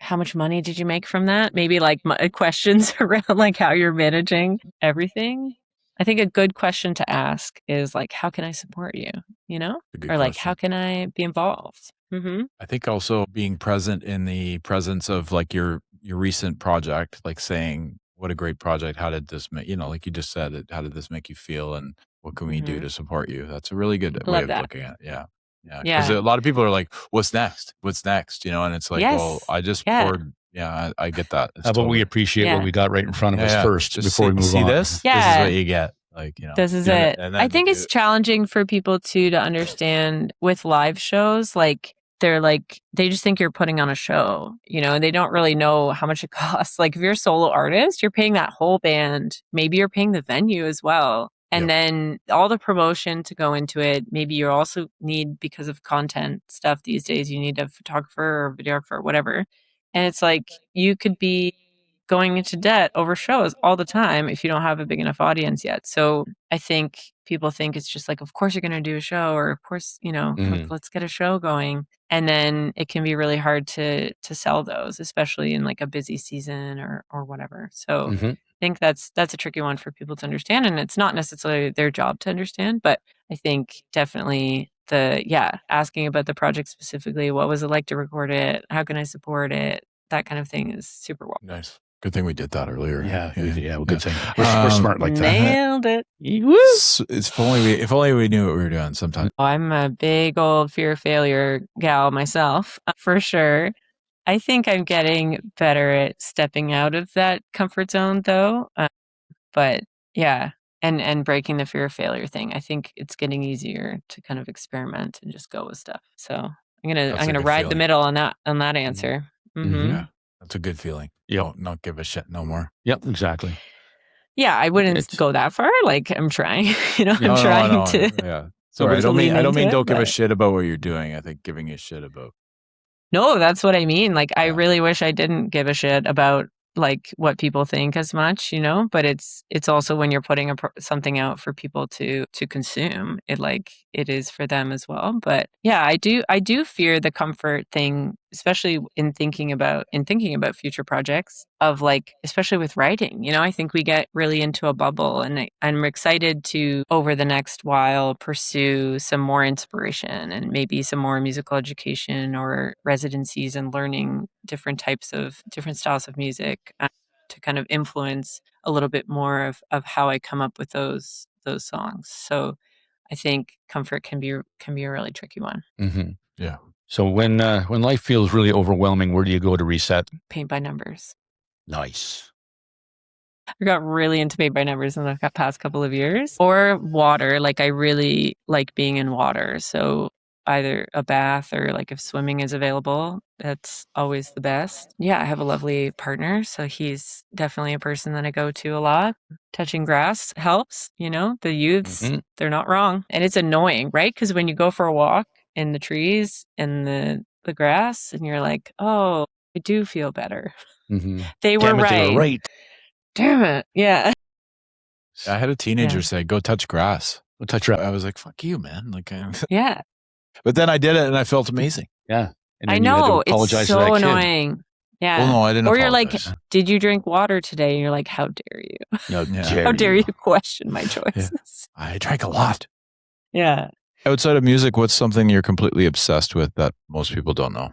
[SPEAKER 4] How much money did you make from that? Maybe like questions around like how you're managing everything. I think a good question to ask is like, how can I support you? You know,
[SPEAKER 2] A good
[SPEAKER 4] or like,
[SPEAKER 2] question.
[SPEAKER 4] how can I be involved? Mm-hmm.
[SPEAKER 2] I think also being present in the presence of like your recent project, like saying, "What a great project! How did this make like you just said? How did this make you feel? And what can we do to support you?" That's a really good way
[SPEAKER 4] Love
[SPEAKER 2] of
[SPEAKER 4] that.
[SPEAKER 2] looking at it. Yeah, yeah. Because
[SPEAKER 4] Yeah.
[SPEAKER 2] a lot of people are like, "What's next? What's next?" And it's like, "Well,
[SPEAKER 4] Yes.
[SPEAKER 2] I just
[SPEAKER 4] Yeah.
[SPEAKER 2] poured." Yeah, I get that. It's
[SPEAKER 3] How about we
[SPEAKER 2] totally-
[SPEAKER 3] appreciate
[SPEAKER 4] Yeah.
[SPEAKER 3] what we got right in front of us first
[SPEAKER 2] Just
[SPEAKER 3] before we move
[SPEAKER 2] see
[SPEAKER 3] on?
[SPEAKER 2] this? This is
[SPEAKER 4] Yeah.
[SPEAKER 2] what you get. Like
[SPEAKER 4] This is
[SPEAKER 2] and
[SPEAKER 4] it.
[SPEAKER 2] then
[SPEAKER 4] I think
[SPEAKER 2] you
[SPEAKER 4] it's challenging for people too to understand with live shows. Like they just think you're putting on a show, and they don't really know how much it costs. Like if you're a solo artist, you're paying that whole band. Maybe you're paying the venue as well. And
[SPEAKER 2] Yep.
[SPEAKER 4] then all the promotion to go into it. Maybe you also need, because of content stuff these days, you need a photographer or videographer or whatever. And it's like you could be going into debt over shows all the time if you don't have a big enough audience yet. So I think people think it's just like, of course you're going to do a show, or of course, let's get a show going. And then it can be really hard to sell those, especially in like a busy season or whatever. So I think that's a tricky one for people to understand. And it's not necessarily their job to understand, but I think definitely asking about the project specifically, what was it like to record it? How can I support it? That kind of thing is super well.
[SPEAKER 2] Nice. Good thing we did that earlier.
[SPEAKER 3] Good thing. We're smart like that.
[SPEAKER 4] Nailed it.
[SPEAKER 2] If only we knew what we were doing sometimes.
[SPEAKER 4] I'm a big old fear of failure gal myself, for sure. I think I'm getting better at stepping out of that comfort zone, though. But yeah, and breaking the fear of failure thing. I think it's getting easier to kind of experiment and just go with stuff. So I'm gonna ride the middle on that answer.
[SPEAKER 2] Yeah, that's a good feeling. Not give a shit no more.
[SPEAKER 3] Yep, exactly.
[SPEAKER 4] Yeah, I wouldn't go that far. Like I'm trying, I'm trying to.
[SPEAKER 2] Yeah. Sorry, I don't mean don't give a shit about what you're doing. I think giving a shit about.
[SPEAKER 4] No, that's what I mean. Like I really wish I didn't give a shit about like what people think as much, but it's also when you're putting something out for people to consume it, like it is for them as well. But yeah, I do fear the comfort thing, especially in thinking about future projects of like, especially with writing, I think we get really into a bubble, and I'm excited to over the next while pursue some more inspiration and maybe some more musical education or residencies and learning different styles of music to kind of influence a little bit more of how I come up with those songs. So I think comfort can be a really tricky one.
[SPEAKER 2] Yeah.
[SPEAKER 3] So when life feels really overwhelming, where do you go to reset?
[SPEAKER 4] Paint by numbers.
[SPEAKER 3] Nice.
[SPEAKER 4] I got really into paint by numbers in the past couple of years. Or water. Like I really like being in water. So either a bath or like if swimming is available, that's always the best. Yeah, I have a lovely partner. So he's definitely a person that I go to a lot. Touching grass helps, the youths, they're not wrong. And it's annoying, right? Because when you go for a walk in the trees and the grass and you're like, oh, I do feel better. They were right.
[SPEAKER 3] They were right.
[SPEAKER 4] Damn it. Yeah.
[SPEAKER 2] I had a teenager say, go touch grass. Go touch grass. I was like, fuck you, man. Like,
[SPEAKER 4] yeah.
[SPEAKER 2] But then I did it and I felt amazing.
[SPEAKER 3] Yeah. And
[SPEAKER 4] I know. It's so annoying. Yeah.
[SPEAKER 2] Well, no, I didn't.
[SPEAKER 4] Or you're like, did you drink water today? And you're like, how dare you? How dare you question my choices?
[SPEAKER 2] Yeah. I drank a lot.
[SPEAKER 4] Yeah.
[SPEAKER 2] Outside of music, what's something you're completely obsessed with that most people don't know?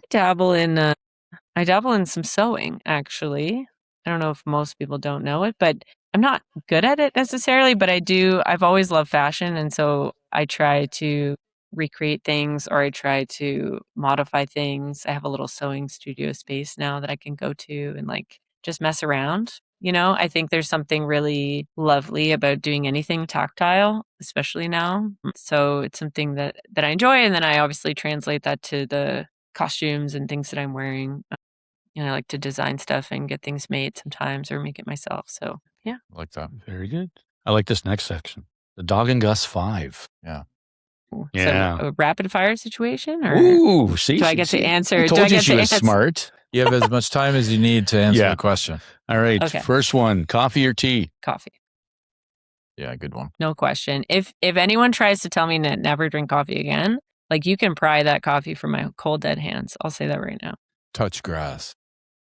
[SPEAKER 4] I dabble in some sewing, actually. I don't know if most people don't know it, but I'm not good at it necessarily, but I've always loved fashion. And so I try to recreate things, or I try to modify things. I have a little sewing studio space now that I can go to and like just mess around. I think there's something really lovely about doing anything tactile, especially now. So it's something that I enjoy. And then I obviously translate that to the costumes and things that I'm wearing. I like to design stuff and get things made sometimes or make it myself. So, yeah.
[SPEAKER 2] I like that.
[SPEAKER 3] Very good. I like this next section. The Dawg Gus 5.
[SPEAKER 2] Yeah.
[SPEAKER 3] Yeah.
[SPEAKER 4] So a rapid fire situation? Or
[SPEAKER 3] ooh, see?
[SPEAKER 4] Do I get to answer?
[SPEAKER 3] I told you she was smart.
[SPEAKER 2] You have as much time as you need to answer the question.
[SPEAKER 3] All right.
[SPEAKER 4] Okay.
[SPEAKER 3] First one, coffee or tea?
[SPEAKER 4] Coffee.
[SPEAKER 2] Yeah, good one.
[SPEAKER 4] No question. If anyone tries to tell me to never drink coffee again, like you can pry that coffee from my cold dead hands. I'll say that right now.
[SPEAKER 2] Touch grass.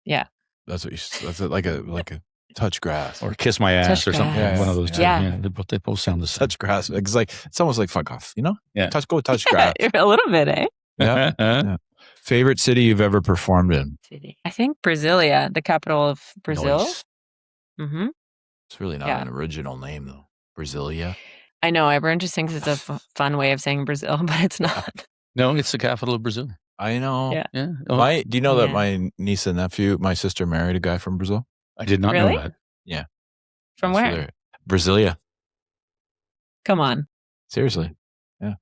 [SPEAKER 4] Yeah.
[SPEAKER 2] That's what that's like a touch grass.
[SPEAKER 3] Or kiss my ass or something.
[SPEAKER 2] Yeah,
[SPEAKER 3] one of those two.
[SPEAKER 4] Yeah.
[SPEAKER 3] They both sound the same.
[SPEAKER 2] Touch grass. It's almost like fuck off,
[SPEAKER 3] Yeah.
[SPEAKER 2] Go touch grass.
[SPEAKER 4] A little bit, eh?
[SPEAKER 2] Yeah. Yeah. Favorite city you've ever performed in?
[SPEAKER 4] I think Brasilia, the capital of Brazil.
[SPEAKER 3] Nice.
[SPEAKER 4] Mm-hmm.
[SPEAKER 2] It's really not an original name though. Brasilia.
[SPEAKER 4] I know. Everyone just thinks it's a fun way of saying Brazil, but it's not.
[SPEAKER 3] No, it's the capital of Brazil.
[SPEAKER 2] I know.
[SPEAKER 4] Yeah.
[SPEAKER 3] Yeah.
[SPEAKER 2] Do you know that my niece and nephew, my sister married a guy from Brazil?
[SPEAKER 3] I did not know that.
[SPEAKER 2] Yeah.
[SPEAKER 4] From where?
[SPEAKER 2] Brasilia.
[SPEAKER 4] Come on.
[SPEAKER 2] Seriously. Yeah.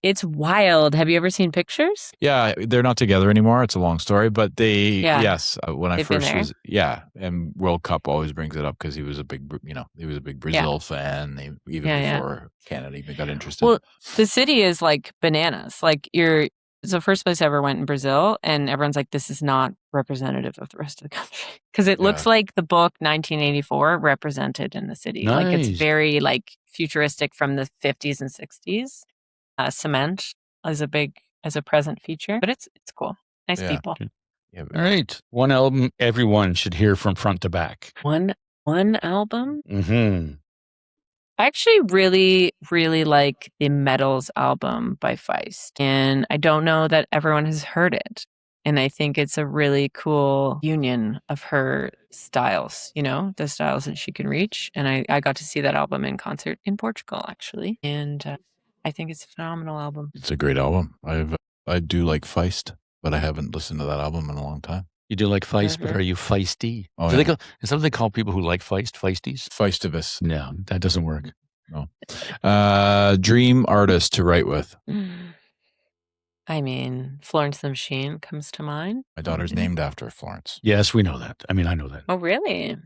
[SPEAKER 4] It's wild. Have you ever seen pictures?
[SPEAKER 2] Yeah, they're not together anymore. It's a long story, but yes, when I
[SPEAKER 4] They've
[SPEAKER 2] first
[SPEAKER 4] been
[SPEAKER 2] was, and World Cup always brings it up because he was a big Brazil fan. Even before Canada even got interested.
[SPEAKER 4] Well, the city is like bananas. Like It's the first place I ever went in Brazil, and everyone's like, this is not representative of the rest of the country. Because it looks like the book 1984 represented in the city. Like it's
[SPEAKER 3] Nice.
[SPEAKER 4] very like futuristic from the 50s and 60s. Cement as a present feature, but it's cool. Nice
[SPEAKER 2] Yeah.
[SPEAKER 4] people.
[SPEAKER 2] Yeah,
[SPEAKER 3] All right. One album everyone should hear from front to back.
[SPEAKER 4] One album.
[SPEAKER 3] Mm-hmm.
[SPEAKER 4] I actually really, really like the Metals album by Feist. And I don't know that everyone has heard it. And I think it's a really cool union of her styles, you know, the styles that she can reach. And I got to see that album in concert in Portugal, actually. And I think it's a phenomenal album.
[SPEAKER 2] It's a great album. I do like Feist, but I haven't listened to that album in a long time.
[SPEAKER 3] You do like Feist, but are you feisty?
[SPEAKER 2] Oh,
[SPEAKER 3] Is
[SPEAKER 2] yeah.
[SPEAKER 3] that what they call people who like Feist? Feisties?
[SPEAKER 2] Feistivus.
[SPEAKER 3] No, that doesn't work.
[SPEAKER 2] No. Dream artist to write with.
[SPEAKER 4] I mean, Florence the Machine comes to mind.
[SPEAKER 2] My daughter's named after Florence.
[SPEAKER 3] Yes, we know that. I mean, I know that.
[SPEAKER 4] Oh, really?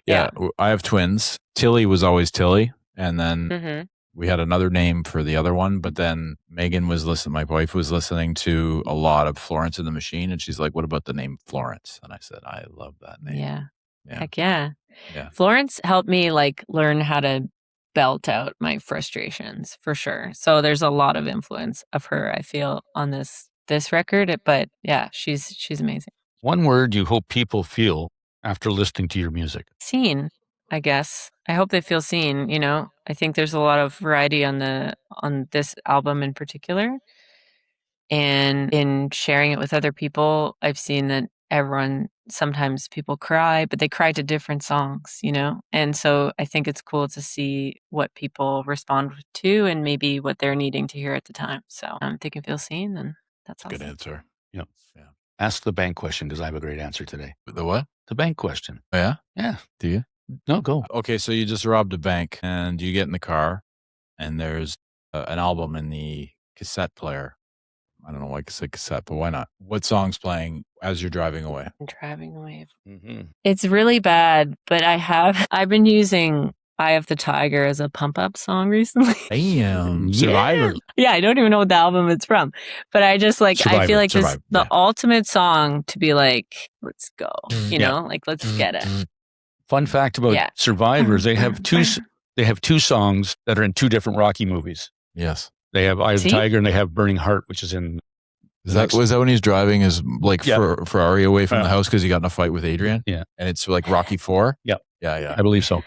[SPEAKER 2] Yeah. I have twins. Tilly was always Tilly. And then
[SPEAKER 4] Mm-hmm.
[SPEAKER 2] we had another name for the other one. But then Megan was listening. My wife was listening to a lot of Florence and the Machine. And she's like, what about the name Florence? And I said, I love that name.
[SPEAKER 4] Yeah.
[SPEAKER 2] Yeah.
[SPEAKER 4] Heck yeah.
[SPEAKER 2] Yeah.
[SPEAKER 4] Florence helped me like learn how to belt out my frustrations for sure. So there's a lot of influence of her, I feel, on this record. But yeah, she's amazing.
[SPEAKER 3] One word you hope people feel after listening to your music.
[SPEAKER 4] Seen, I guess. I hope they feel seen, you know. I think there's a lot of variety on this album in particular. And in sharing it with other people, I've seen that sometimes people cry, but they cry to different songs, you know? And so I think it's cool to see what people respond to and maybe what they're needing to hear at the time. So if they can feel seen, then that's awesome.
[SPEAKER 2] Good answer.
[SPEAKER 3] Yeah.
[SPEAKER 2] Yeah.
[SPEAKER 3] Ask the bank question because I have a great answer today.
[SPEAKER 2] The what?
[SPEAKER 3] The bank question.
[SPEAKER 2] Oh, yeah?
[SPEAKER 3] Yeah.
[SPEAKER 2] Do you?
[SPEAKER 3] No, go.
[SPEAKER 2] Okay, so you just robbed a bank and you get in the car and there's an album in the cassette player. I don't know why I say cassette, but why not? What song's playing as you're driving away?
[SPEAKER 4] I'm driving away.
[SPEAKER 3] Mm-hmm.
[SPEAKER 4] It's really bad, but I've been using Eye of the Tiger as a pump up song recently.
[SPEAKER 2] Damn. Survivor.
[SPEAKER 4] Yeah, I don't even know what the album it's from, but I just like, I feel like this
[SPEAKER 2] Survivor,
[SPEAKER 4] the
[SPEAKER 2] yeah.
[SPEAKER 4] ultimate song to be like, let's go, you know, like let's get it.
[SPEAKER 3] Fun fact about Survivors: they have two songs that are in two different Rocky movies.
[SPEAKER 2] Yes.
[SPEAKER 3] They have Eye of the Tiger and they have Burning Heart, which is in.
[SPEAKER 2] Was that when he's driving his Ferrari away from the house because he got in a fight with Adrian?
[SPEAKER 3] Yeah.
[SPEAKER 2] And it's like Rocky IV?
[SPEAKER 3] Yep.
[SPEAKER 2] Yeah.
[SPEAKER 3] I believe so.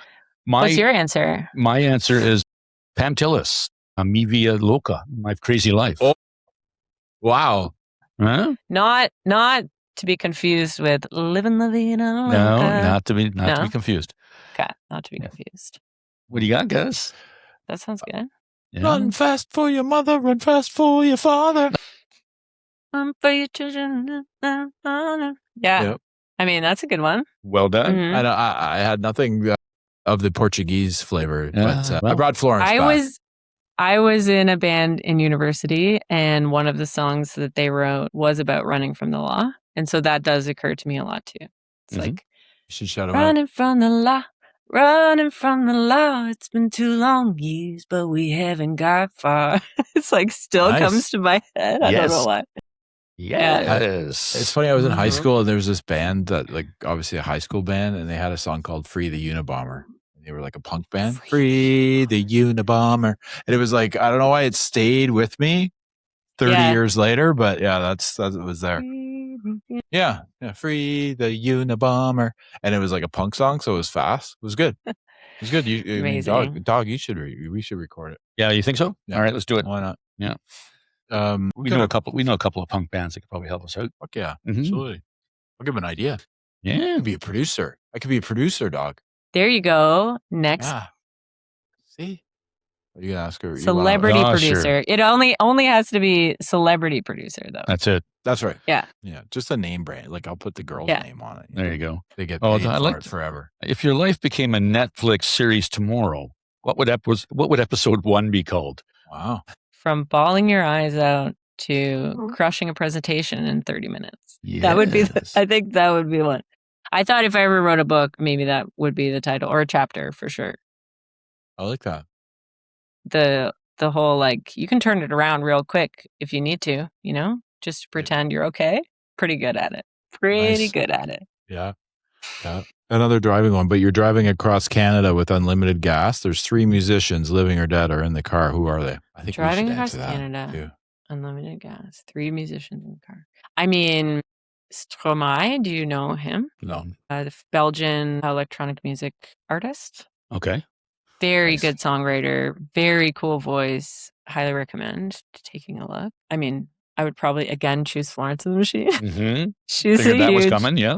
[SPEAKER 4] What's your answer?
[SPEAKER 3] My answer is Pam Tillis, Mi Via Loca, My Crazy Life.
[SPEAKER 2] Oh. Wow.
[SPEAKER 3] Huh?
[SPEAKER 4] Not to be confused with Living La Vida Loca.
[SPEAKER 3] No, not to be confused.
[SPEAKER 4] Okay, not to be confused.
[SPEAKER 3] What do you got, Gus?
[SPEAKER 4] That sounds good.
[SPEAKER 3] Yeah.
[SPEAKER 2] Run fast for your mother, run fast for your father.
[SPEAKER 4] Run for your children. Yeah.
[SPEAKER 2] Yep.
[SPEAKER 4] I mean, that's a good one.
[SPEAKER 3] Well done.
[SPEAKER 4] Mhm.
[SPEAKER 2] I had nothing of the Portuguese flavor, but I
[SPEAKER 3] well,
[SPEAKER 2] brought Florence back.
[SPEAKER 4] I was in a band in university, and one of the songs that they wrote was about running from the law. And so that does occur to me a lot too. It's like,
[SPEAKER 2] You should shout them out.
[SPEAKER 4] running from the law, running from the law. It's been 2 long years, but we haven't got far. It's like still
[SPEAKER 2] Nice.
[SPEAKER 4] comes to my head. I don't know why.
[SPEAKER 3] Yes.
[SPEAKER 2] It's funny. I was in high school and there was this band that, like, obviously a high school band, and they had a song called "Free the Unabomber." They were like a punk band. Free the Unabomber, and it was like, I don't know why it stayed with me 30 years later, but yeah, that was there. Yeah, Free the Unabomber, and it was like a punk song, so it was fast. It was good. It was good.
[SPEAKER 4] Amazing.
[SPEAKER 2] Dog, we should record it.
[SPEAKER 3] Yeah, you think so?
[SPEAKER 2] Yeah.
[SPEAKER 3] All right, let's do it.
[SPEAKER 2] Why not?
[SPEAKER 3] Yeah. We
[SPEAKER 2] good.
[SPEAKER 3] know a couple of punk bands that could probably help us out.
[SPEAKER 2] Fuck yeah,
[SPEAKER 3] Mhm.
[SPEAKER 2] absolutely. I'll give him an idea. I
[SPEAKER 3] Yeah.
[SPEAKER 2] could be a producer. Dog.
[SPEAKER 4] There you go. Next
[SPEAKER 2] Yeah. See? Are you gonna ask her?
[SPEAKER 4] celebrity
[SPEAKER 3] Oh,
[SPEAKER 4] producer.
[SPEAKER 3] sure.
[SPEAKER 4] It only has to be celebrity producer though.
[SPEAKER 3] That's it.
[SPEAKER 2] That's right.
[SPEAKER 4] Yeah.
[SPEAKER 2] Yeah. Just a name brand. Like, I'll put the girl's
[SPEAKER 4] Yeah.
[SPEAKER 2] name on it.
[SPEAKER 3] There you go.
[SPEAKER 2] They get
[SPEAKER 3] Oh,
[SPEAKER 2] paid
[SPEAKER 3] I
[SPEAKER 2] for
[SPEAKER 3] like
[SPEAKER 2] it forever.
[SPEAKER 3] If your life became a Netflix series tomorrow, what would episode 1 be called?
[SPEAKER 2] Wow.
[SPEAKER 4] From bawling your eyes out to crushing a presentation in 30 minutes. That would be
[SPEAKER 3] Yes.
[SPEAKER 4] I think that would be one. I thought if I ever wrote a book, maybe that would be the title, or a chapter for sure.
[SPEAKER 2] I like that.
[SPEAKER 4] The whole, like, you can turn it around real quick if you need to, you know? just to pretend you're okay. Pretty good at it. Pretty
[SPEAKER 2] Nice.
[SPEAKER 4] good at it.
[SPEAKER 2] Yeah. Yeah. Another driving one, but you're driving across Canada with unlimited gas. There's 3 musicians, living or dead, are in the car. Who are they? I think
[SPEAKER 4] Driving
[SPEAKER 2] we should
[SPEAKER 4] across
[SPEAKER 2] answer that
[SPEAKER 4] Canada,
[SPEAKER 2] too.
[SPEAKER 4] unlimited gas, 3 musicians in the car. I mean, Stromae, do you know him?
[SPEAKER 3] No.
[SPEAKER 4] The Belgian electronic music artist.
[SPEAKER 3] Okay.
[SPEAKER 4] Very
[SPEAKER 2] Nice.
[SPEAKER 4] good songwriter, very cool voice. Highly recommend taking a look. I mean, I would probably again choose Florence and the Machine.
[SPEAKER 3] Mm-hmm.
[SPEAKER 4] She's
[SPEAKER 3] Figured
[SPEAKER 4] a
[SPEAKER 3] that was
[SPEAKER 4] huge,
[SPEAKER 3] coming. Yeah.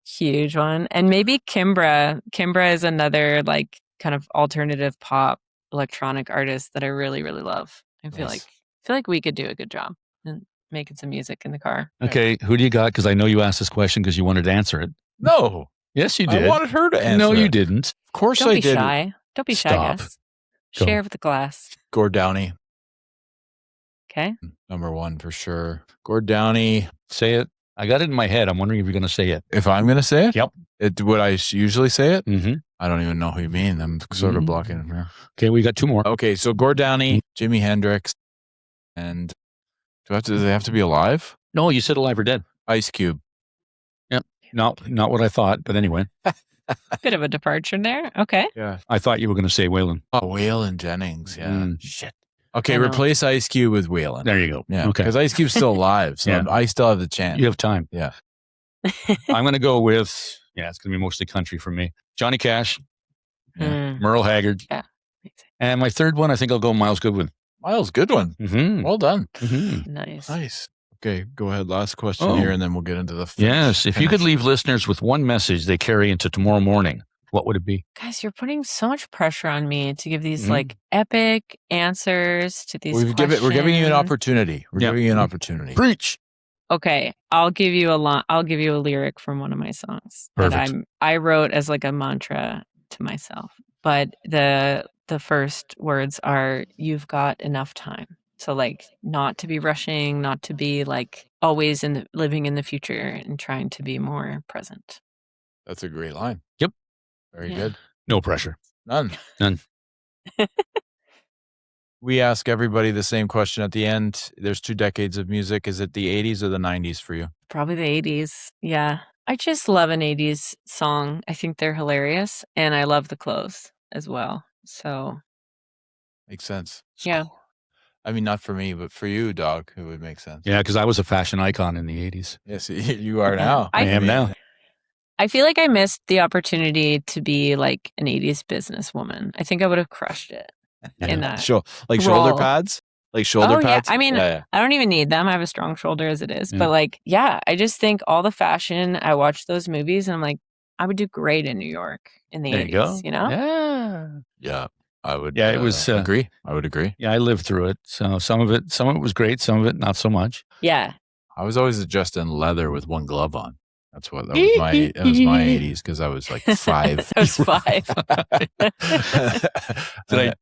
[SPEAKER 4] huge one. And maybe Kimbra. Kimbra is another like kind of alternative pop electronic artist that I really, really love. I feel
[SPEAKER 2] Nice.
[SPEAKER 4] like we could do a good job in making some music in the car.
[SPEAKER 3] Okay. Who do you got? Because I know you asked this question because you wanted to answer it.
[SPEAKER 2] No,
[SPEAKER 3] Yes, you did.
[SPEAKER 2] I wanted her to answer.
[SPEAKER 3] No, you
[SPEAKER 2] it.
[SPEAKER 3] didn't.
[SPEAKER 2] Of course
[SPEAKER 4] Don't
[SPEAKER 2] I
[SPEAKER 4] be
[SPEAKER 2] did.
[SPEAKER 4] shy. Don't be shy,
[SPEAKER 3] Stop.
[SPEAKER 4] Gus.
[SPEAKER 3] Go.
[SPEAKER 4] Share with the glass.
[SPEAKER 2] Gord Downey,
[SPEAKER 4] Okay.
[SPEAKER 2] number 1 for sure. Gord Downey.
[SPEAKER 3] Say it. I got it in my head. I'm wondering if you're going to say it.
[SPEAKER 2] If I'm going to say it,
[SPEAKER 3] Yep.
[SPEAKER 2] Would I usually say it?
[SPEAKER 3] Mm-hmm.
[SPEAKER 2] I don't even know who you mean. I'm sort of
[SPEAKER 3] Mhm.
[SPEAKER 2] blocking him here.
[SPEAKER 3] Okay, we got 2 more.
[SPEAKER 2] Okay, so Gord Downey, Jimi Hendrix, and do they have to be alive?
[SPEAKER 3] No, you said alive or dead.
[SPEAKER 2] Ice Cube.
[SPEAKER 3] Not what I thought, but anyway,
[SPEAKER 4] Bit of a departure there. Okay.
[SPEAKER 2] Yeah.
[SPEAKER 3] I thought you were going to say Waylon.
[SPEAKER 2] Oh, Waylon Jennings. Yeah.
[SPEAKER 3] Mm.
[SPEAKER 2] Shit. Okay,
[SPEAKER 4] I know.
[SPEAKER 2] replace Ice Cube with Waylon.
[SPEAKER 3] There you go.
[SPEAKER 2] Yeah.
[SPEAKER 3] Okay.
[SPEAKER 2] Because Ice Cube's still alive, so
[SPEAKER 3] Yeah.
[SPEAKER 2] I still have the chance.
[SPEAKER 3] You have time.
[SPEAKER 2] Yeah.
[SPEAKER 3] I'm going to go with, it's going to be mostly country for me. Johnny Cash,
[SPEAKER 4] Mm.
[SPEAKER 3] Merle Haggard.
[SPEAKER 4] Yeah.
[SPEAKER 3] And my third one, I think I'll go Miles Goodwin.
[SPEAKER 2] Miles, good one.
[SPEAKER 3] Mm-hmm.
[SPEAKER 2] Well done.
[SPEAKER 3] Mm-hmm.
[SPEAKER 4] Nice.
[SPEAKER 2] Nice. Okay, go ahead. Last question
[SPEAKER 3] Oh.
[SPEAKER 2] here, and then we'll get into the
[SPEAKER 3] Yes. If you could
[SPEAKER 2] finish.
[SPEAKER 3] leave listeners with one message they carry into tomorrow morning, what would it be?
[SPEAKER 4] Guys, you're putting so much pressure on me to give these
[SPEAKER 3] Mhm.
[SPEAKER 4] like epic answers to these
[SPEAKER 2] We're giving you an
[SPEAKER 4] questions.
[SPEAKER 2] opportunity. We're
[SPEAKER 3] Yeah.
[SPEAKER 2] giving you an opportunity.
[SPEAKER 3] Preach.
[SPEAKER 4] Okay, I'll give you a lyric from one of my songs
[SPEAKER 3] Perfect.
[SPEAKER 4] that I wrote as like a mantra to myself. But the first words are, "You've got enough time." So like not to be rushing, not to be like always living in the future and trying to be more present.
[SPEAKER 2] That's a great line.
[SPEAKER 3] Yep.
[SPEAKER 2] Very
[SPEAKER 4] Yeah.
[SPEAKER 2] good.
[SPEAKER 3] No pressure.
[SPEAKER 2] None.
[SPEAKER 3] None.
[SPEAKER 2] We ask everybody the same question at the end. There's 2 decades of music. Is it the 80s or the 90s for you?
[SPEAKER 4] Probably the 80s. Yeah. I just love an 80s song. I think they're hilarious and I love the clothes as well. So,
[SPEAKER 2] Makes sense.
[SPEAKER 4] yeah.
[SPEAKER 2] I mean, not for me, but for you, Dawg, it would make sense.
[SPEAKER 3] Yeah, because I was a fashion icon in the 80s.
[SPEAKER 2] Yes, you are now.
[SPEAKER 3] I am now.
[SPEAKER 4] I feel like I missed the opportunity to be like an 80s businesswoman. I think I would have crushed it in that.
[SPEAKER 2] Like shoulder
[SPEAKER 4] role.
[SPEAKER 2] pads? Like shoulder
[SPEAKER 4] Oh, yeah.
[SPEAKER 2] pads?
[SPEAKER 4] I mean,
[SPEAKER 2] yeah.
[SPEAKER 4] I don't even need them. I have a strong shoulder as it is.
[SPEAKER 3] Yeah.
[SPEAKER 4] But like, yeah, I just think all the fashion, I watch those movies and I'm like, I would do great in New York in the
[SPEAKER 3] There
[SPEAKER 4] 80s,
[SPEAKER 3] you go.
[SPEAKER 4] you know?
[SPEAKER 3] Yeah.
[SPEAKER 2] Yeah, I would.
[SPEAKER 3] Yeah, it was,
[SPEAKER 2] agree. I would agree.
[SPEAKER 3] Yeah, I lived through it. So some of it was great. Some of it not so much.
[SPEAKER 4] Yeah.
[SPEAKER 2] I was always just in leather with one glove on. That was my 80s because I was like 5.
[SPEAKER 4] I was 5.
[SPEAKER 3] Did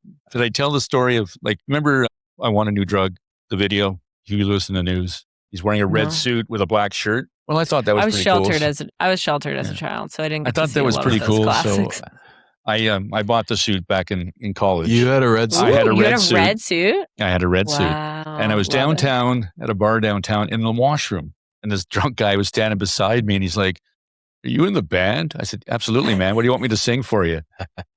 [SPEAKER 3] I tell the story of like, remember I Want a New Drug, the video, Huey Lewis in the news? He's wearing a red
[SPEAKER 4] No.
[SPEAKER 3] suit with a black shirt. Well, I thought that was
[SPEAKER 4] I was
[SPEAKER 3] pretty
[SPEAKER 4] sheltered
[SPEAKER 3] cool.
[SPEAKER 4] I was sheltered as a child, so I didn't
[SPEAKER 3] I
[SPEAKER 4] get to
[SPEAKER 3] thought
[SPEAKER 4] see
[SPEAKER 3] that
[SPEAKER 4] a
[SPEAKER 3] was
[SPEAKER 4] lot
[SPEAKER 3] pretty
[SPEAKER 4] of those
[SPEAKER 3] cool.
[SPEAKER 4] classics.
[SPEAKER 3] So I bought the suit back in college.
[SPEAKER 2] You had a red suit?
[SPEAKER 3] I had a
[SPEAKER 4] you
[SPEAKER 3] red
[SPEAKER 4] had a
[SPEAKER 3] suit.
[SPEAKER 4] red suit?
[SPEAKER 3] I had a red suit.
[SPEAKER 4] Wow.
[SPEAKER 3] And I was
[SPEAKER 4] love it.
[SPEAKER 3] downtown at a bar downtown in the washroom. And this drunk guy was standing beside me and he's like, "Are you in the band?" I said, "Absolutely, man. What do you want me to sing for you?"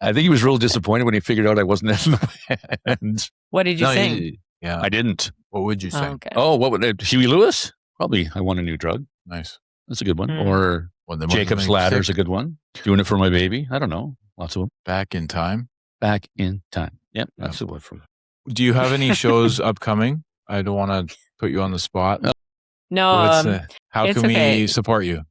[SPEAKER 3] I think he was real disappointed when he figured out I wasn't in the band.
[SPEAKER 4] What did you
[SPEAKER 2] No,
[SPEAKER 4] sing?
[SPEAKER 2] yeah.
[SPEAKER 3] I didn't.
[SPEAKER 2] What would you
[SPEAKER 4] Oh,
[SPEAKER 2] say?
[SPEAKER 4] okay.
[SPEAKER 3] Oh, what would Huey Lewis? Probably I Want a New Drug.
[SPEAKER 2] Nice.
[SPEAKER 3] That's a good one.
[SPEAKER 4] Hmm.
[SPEAKER 3] Or
[SPEAKER 2] Well, then
[SPEAKER 3] Jacob's
[SPEAKER 2] wasn't
[SPEAKER 3] Ladder's
[SPEAKER 2] sick.
[SPEAKER 3] a good one. Doing It for My Baby. I don't know. Lots of them.
[SPEAKER 2] Back in time.
[SPEAKER 3] Back in Time. Yep, that's the one for me.
[SPEAKER 2] Do you have any shows upcoming? I don't want to put you on the spot.
[SPEAKER 4] No,
[SPEAKER 2] How
[SPEAKER 4] it's
[SPEAKER 2] can we
[SPEAKER 4] okay.
[SPEAKER 2] support you?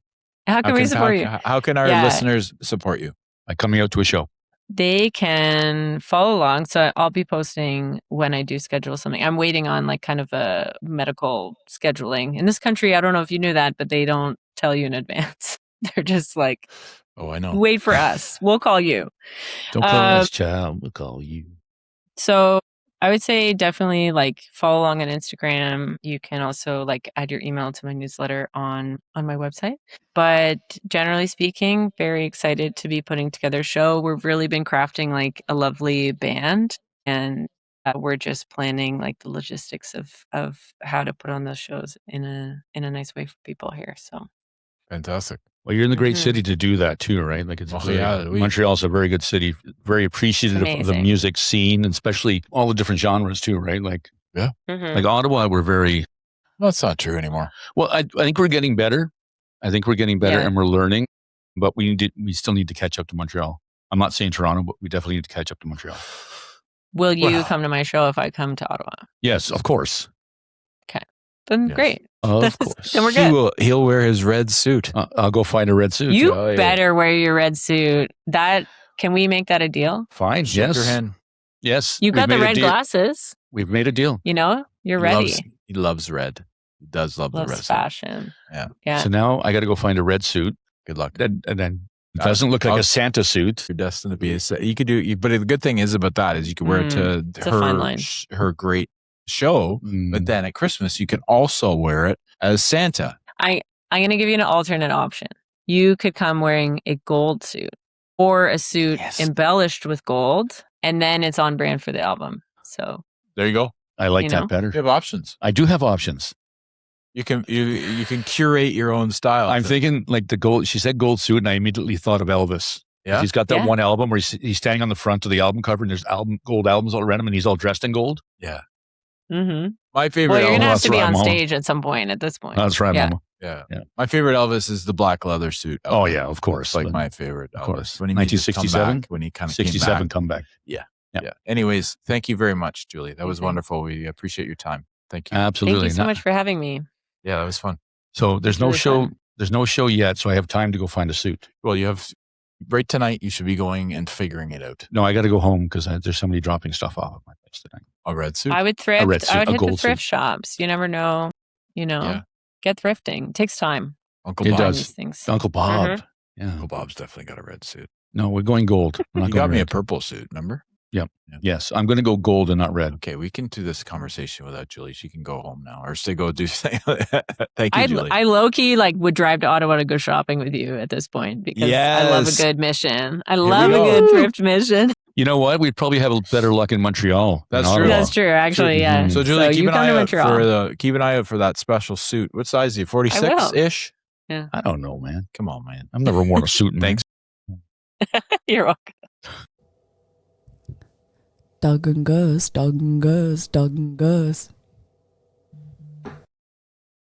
[SPEAKER 4] how can we support you?
[SPEAKER 2] How can our
[SPEAKER 4] Yeah.
[SPEAKER 2] listeners support you?
[SPEAKER 3] Like coming out to a show.
[SPEAKER 4] They can follow along. So I'll be posting when I do schedule something. I'm waiting on like kind of a medical scheduling. In this country, I don't know if you knew that, but they don't tell you in advance. They're just like,
[SPEAKER 2] Oh, I know.
[SPEAKER 4] wait for us. We'll call you.
[SPEAKER 3] Don't call us, child. We'll call you.
[SPEAKER 4] So I would say definitely like follow along on Instagram. You can also like add your email to my newsletter on my website. But generally speaking, very excited to be putting together a show. We've really been crafting like a lovely band and We're just planning like the logistics of how to put on those shows in a nice way for people here. So
[SPEAKER 2] Fantastic.
[SPEAKER 3] Well, you're in the great
[SPEAKER 4] Mhm.
[SPEAKER 3] city to do that too, right? Like it's Montreal's a very good city, very appreciative of the
[SPEAKER 4] amazing.
[SPEAKER 3] music scene, and especially all the different genres too, right? Like
[SPEAKER 4] Mhm.
[SPEAKER 3] like Ottawa, we're very
[SPEAKER 2] That's not true anymore.
[SPEAKER 3] well. I think we're getting better. I think we're getting better,
[SPEAKER 4] Yeah.
[SPEAKER 3] and we're learning, but we still need to catch up to Montreal. I'm not saying Toronto, but we definitely need to catch up to Montreal.
[SPEAKER 4] Will you
[SPEAKER 2] Well-
[SPEAKER 4] come to my show if I come to Ottawa?
[SPEAKER 3] Yes, of course,
[SPEAKER 4] Then
[SPEAKER 2] Yes.
[SPEAKER 4] great.
[SPEAKER 3] of course.
[SPEAKER 4] Then we're good.
[SPEAKER 2] He'll wear his red suit.
[SPEAKER 3] I'll go find a red suit.
[SPEAKER 4] You
[SPEAKER 2] Oh, yeah.
[SPEAKER 4] better wear your red suit. Can we make that a deal?
[SPEAKER 3] Fine.
[SPEAKER 2] Shake
[SPEAKER 3] Yes.
[SPEAKER 2] your hand.
[SPEAKER 3] Yes.
[SPEAKER 4] You got
[SPEAKER 3] we've
[SPEAKER 4] the
[SPEAKER 3] made a
[SPEAKER 4] red
[SPEAKER 3] deal.
[SPEAKER 4] glasses.
[SPEAKER 3] We've made a deal.
[SPEAKER 4] You know, you're ready.
[SPEAKER 2] He loves red. He does love the red
[SPEAKER 4] Loves
[SPEAKER 2] suit.
[SPEAKER 4] fashion. Yeah.
[SPEAKER 3] So now I got to go find a red suit.
[SPEAKER 2] Good luck.
[SPEAKER 3] And then it doesn't look like a Santa suit.
[SPEAKER 2] You're destined to be you could do, but the good thing is about that is you could wear it to
[SPEAKER 4] It's a fine line.
[SPEAKER 2] her great show, but then at Christmas you can also wear it as Santa.
[SPEAKER 4] I'm going to give you an alternate option. You could come wearing a gold suit or a suit
[SPEAKER 2] Yes.
[SPEAKER 4] embellished with gold, and then it's on brand for the album. So
[SPEAKER 2] There you go.
[SPEAKER 3] I like
[SPEAKER 4] You
[SPEAKER 3] that
[SPEAKER 4] know?
[SPEAKER 3] better.
[SPEAKER 2] You have options.
[SPEAKER 3] I do have options.
[SPEAKER 2] You can curate your own style.
[SPEAKER 3] I'm thinking like the gold. She said gold suit, and I immediately thought of Elvis.
[SPEAKER 2] Yeah?
[SPEAKER 3] He's got that
[SPEAKER 4] Yeah.
[SPEAKER 3] one album where he's standing on the front of the album cover, and there's gold albums all around him, and he's all dressed in gold.
[SPEAKER 2] Yeah.
[SPEAKER 4] Mhm.
[SPEAKER 2] My favorite
[SPEAKER 4] Well, you're going to
[SPEAKER 2] Elvis.
[SPEAKER 4] have to be
[SPEAKER 3] right,
[SPEAKER 4] on
[SPEAKER 3] Mama.
[SPEAKER 4] stage at some point at this point.
[SPEAKER 3] That's right,
[SPEAKER 4] Yeah.
[SPEAKER 3] Mama.
[SPEAKER 2] Yeah.
[SPEAKER 3] Yeah.
[SPEAKER 2] My favorite Elvis is the black leather suit.
[SPEAKER 3] Oh yeah, of course.
[SPEAKER 2] It's like my favorite Elvis.
[SPEAKER 3] Of course.
[SPEAKER 2] When he made his
[SPEAKER 3] 1967?
[SPEAKER 2] comeback, when he kind of came
[SPEAKER 3] 67
[SPEAKER 2] back.
[SPEAKER 3] comeback.
[SPEAKER 2] Yeah.
[SPEAKER 3] Yeah.
[SPEAKER 2] Yeah. Anyways, thank you very much, Julie. That was
[SPEAKER 4] Okay.
[SPEAKER 2] wonderful. We appreciate your time. Thank you.
[SPEAKER 3] Absolutely.
[SPEAKER 4] Thank you so much for having me.
[SPEAKER 2] Yeah, that was fun.
[SPEAKER 3] So there's
[SPEAKER 4] It's
[SPEAKER 3] no
[SPEAKER 4] really
[SPEAKER 3] show.
[SPEAKER 4] fun.
[SPEAKER 3] There's no show yet, so I have time to go find a suit.
[SPEAKER 2] Well, you have right tonight. You should be going and figuring it out.
[SPEAKER 3] No, I got to go home because there's somebody dropping stuff off at my place tonight.
[SPEAKER 2] A red suit.
[SPEAKER 4] I would thrift.
[SPEAKER 3] red suit,
[SPEAKER 4] I would
[SPEAKER 3] a
[SPEAKER 4] hit the
[SPEAKER 3] gold
[SPEAKER 4] thrift
[SPEAKER 3] suit.
[SPEAKER 4] shops. You never know.
[SPEAKER 2] Yeah.
[SPEAKER 4] Get thrifting. It takes time.
[SPEAKER 2] Uncle
[SPEAKER 3] It
[SPEAKER 2] Bob.
[SPEAKER 3] does.
[SPEAKER 4] These things.
[SPEAKER 3] Uncle Bob.
[SPEAKER 4] Mhm.
[SPEAKER 3] Yeah.
[SPEAKER 2] Uncle Bob's definitely got a red suit.
[SPEAKER 3] No, we're going gold. We're not
[SPEAKER 2] You
[SPEAKER 3] going
[SPEAKER 2] got me a
[SPEAKER 3] red.
[SPEAKER 2] purple suit. Remember?
[SPEAKER 3] Yes, I'm going to go gold and not red.
[SPEAKER 2] Okay, we can do this conversation without Julie. She can go home now, or say go do. Thank you, Julie.
[SPEAKER 4] I low key would drive to Ottawa to go shopping with you at this point because I love a
[SPEAKER 3] Yes.
[SPEAKER 4] good mission. I
[SPEAKER 2] we
[SPEAKER 4] love a
[SPEAKER 2] go.
[SPEAKER 4] good thrift mission.
[SPEAKER 3] You know what? We'd probably have a better luck in Montreal. than
[SPEAKER 2] That's true.
[SPEAKER 3] Ottawa.
[SPEAKER 4] That's true, actually. Yeah.
[SPEAKER 3] Mhm.
[SPEAKER 2] So Julie, keep
[SPEAKER 4] you
[SPEAKER 2] an
[SPEAKER 4] come
[SPEAKER 2] eye
[SPEAKER 4] to
[SPEAKER 2] out
[SPEAKER 4] Montreal.
[SPEAKER 2] keep an eye out for that special suit. What size are you? 46 ish.
[SPEAKER 3] I don't know, man.
[SPEAKER 2] Come on, man.
[SPEAKER 3] I've never worn a suit. In
[SPEAKER 2] Thanks.
[SPEAKER 4] You're welcome.
[SPEAKER 1] Dawg Gus, Dawg Gus, Dawg Gus.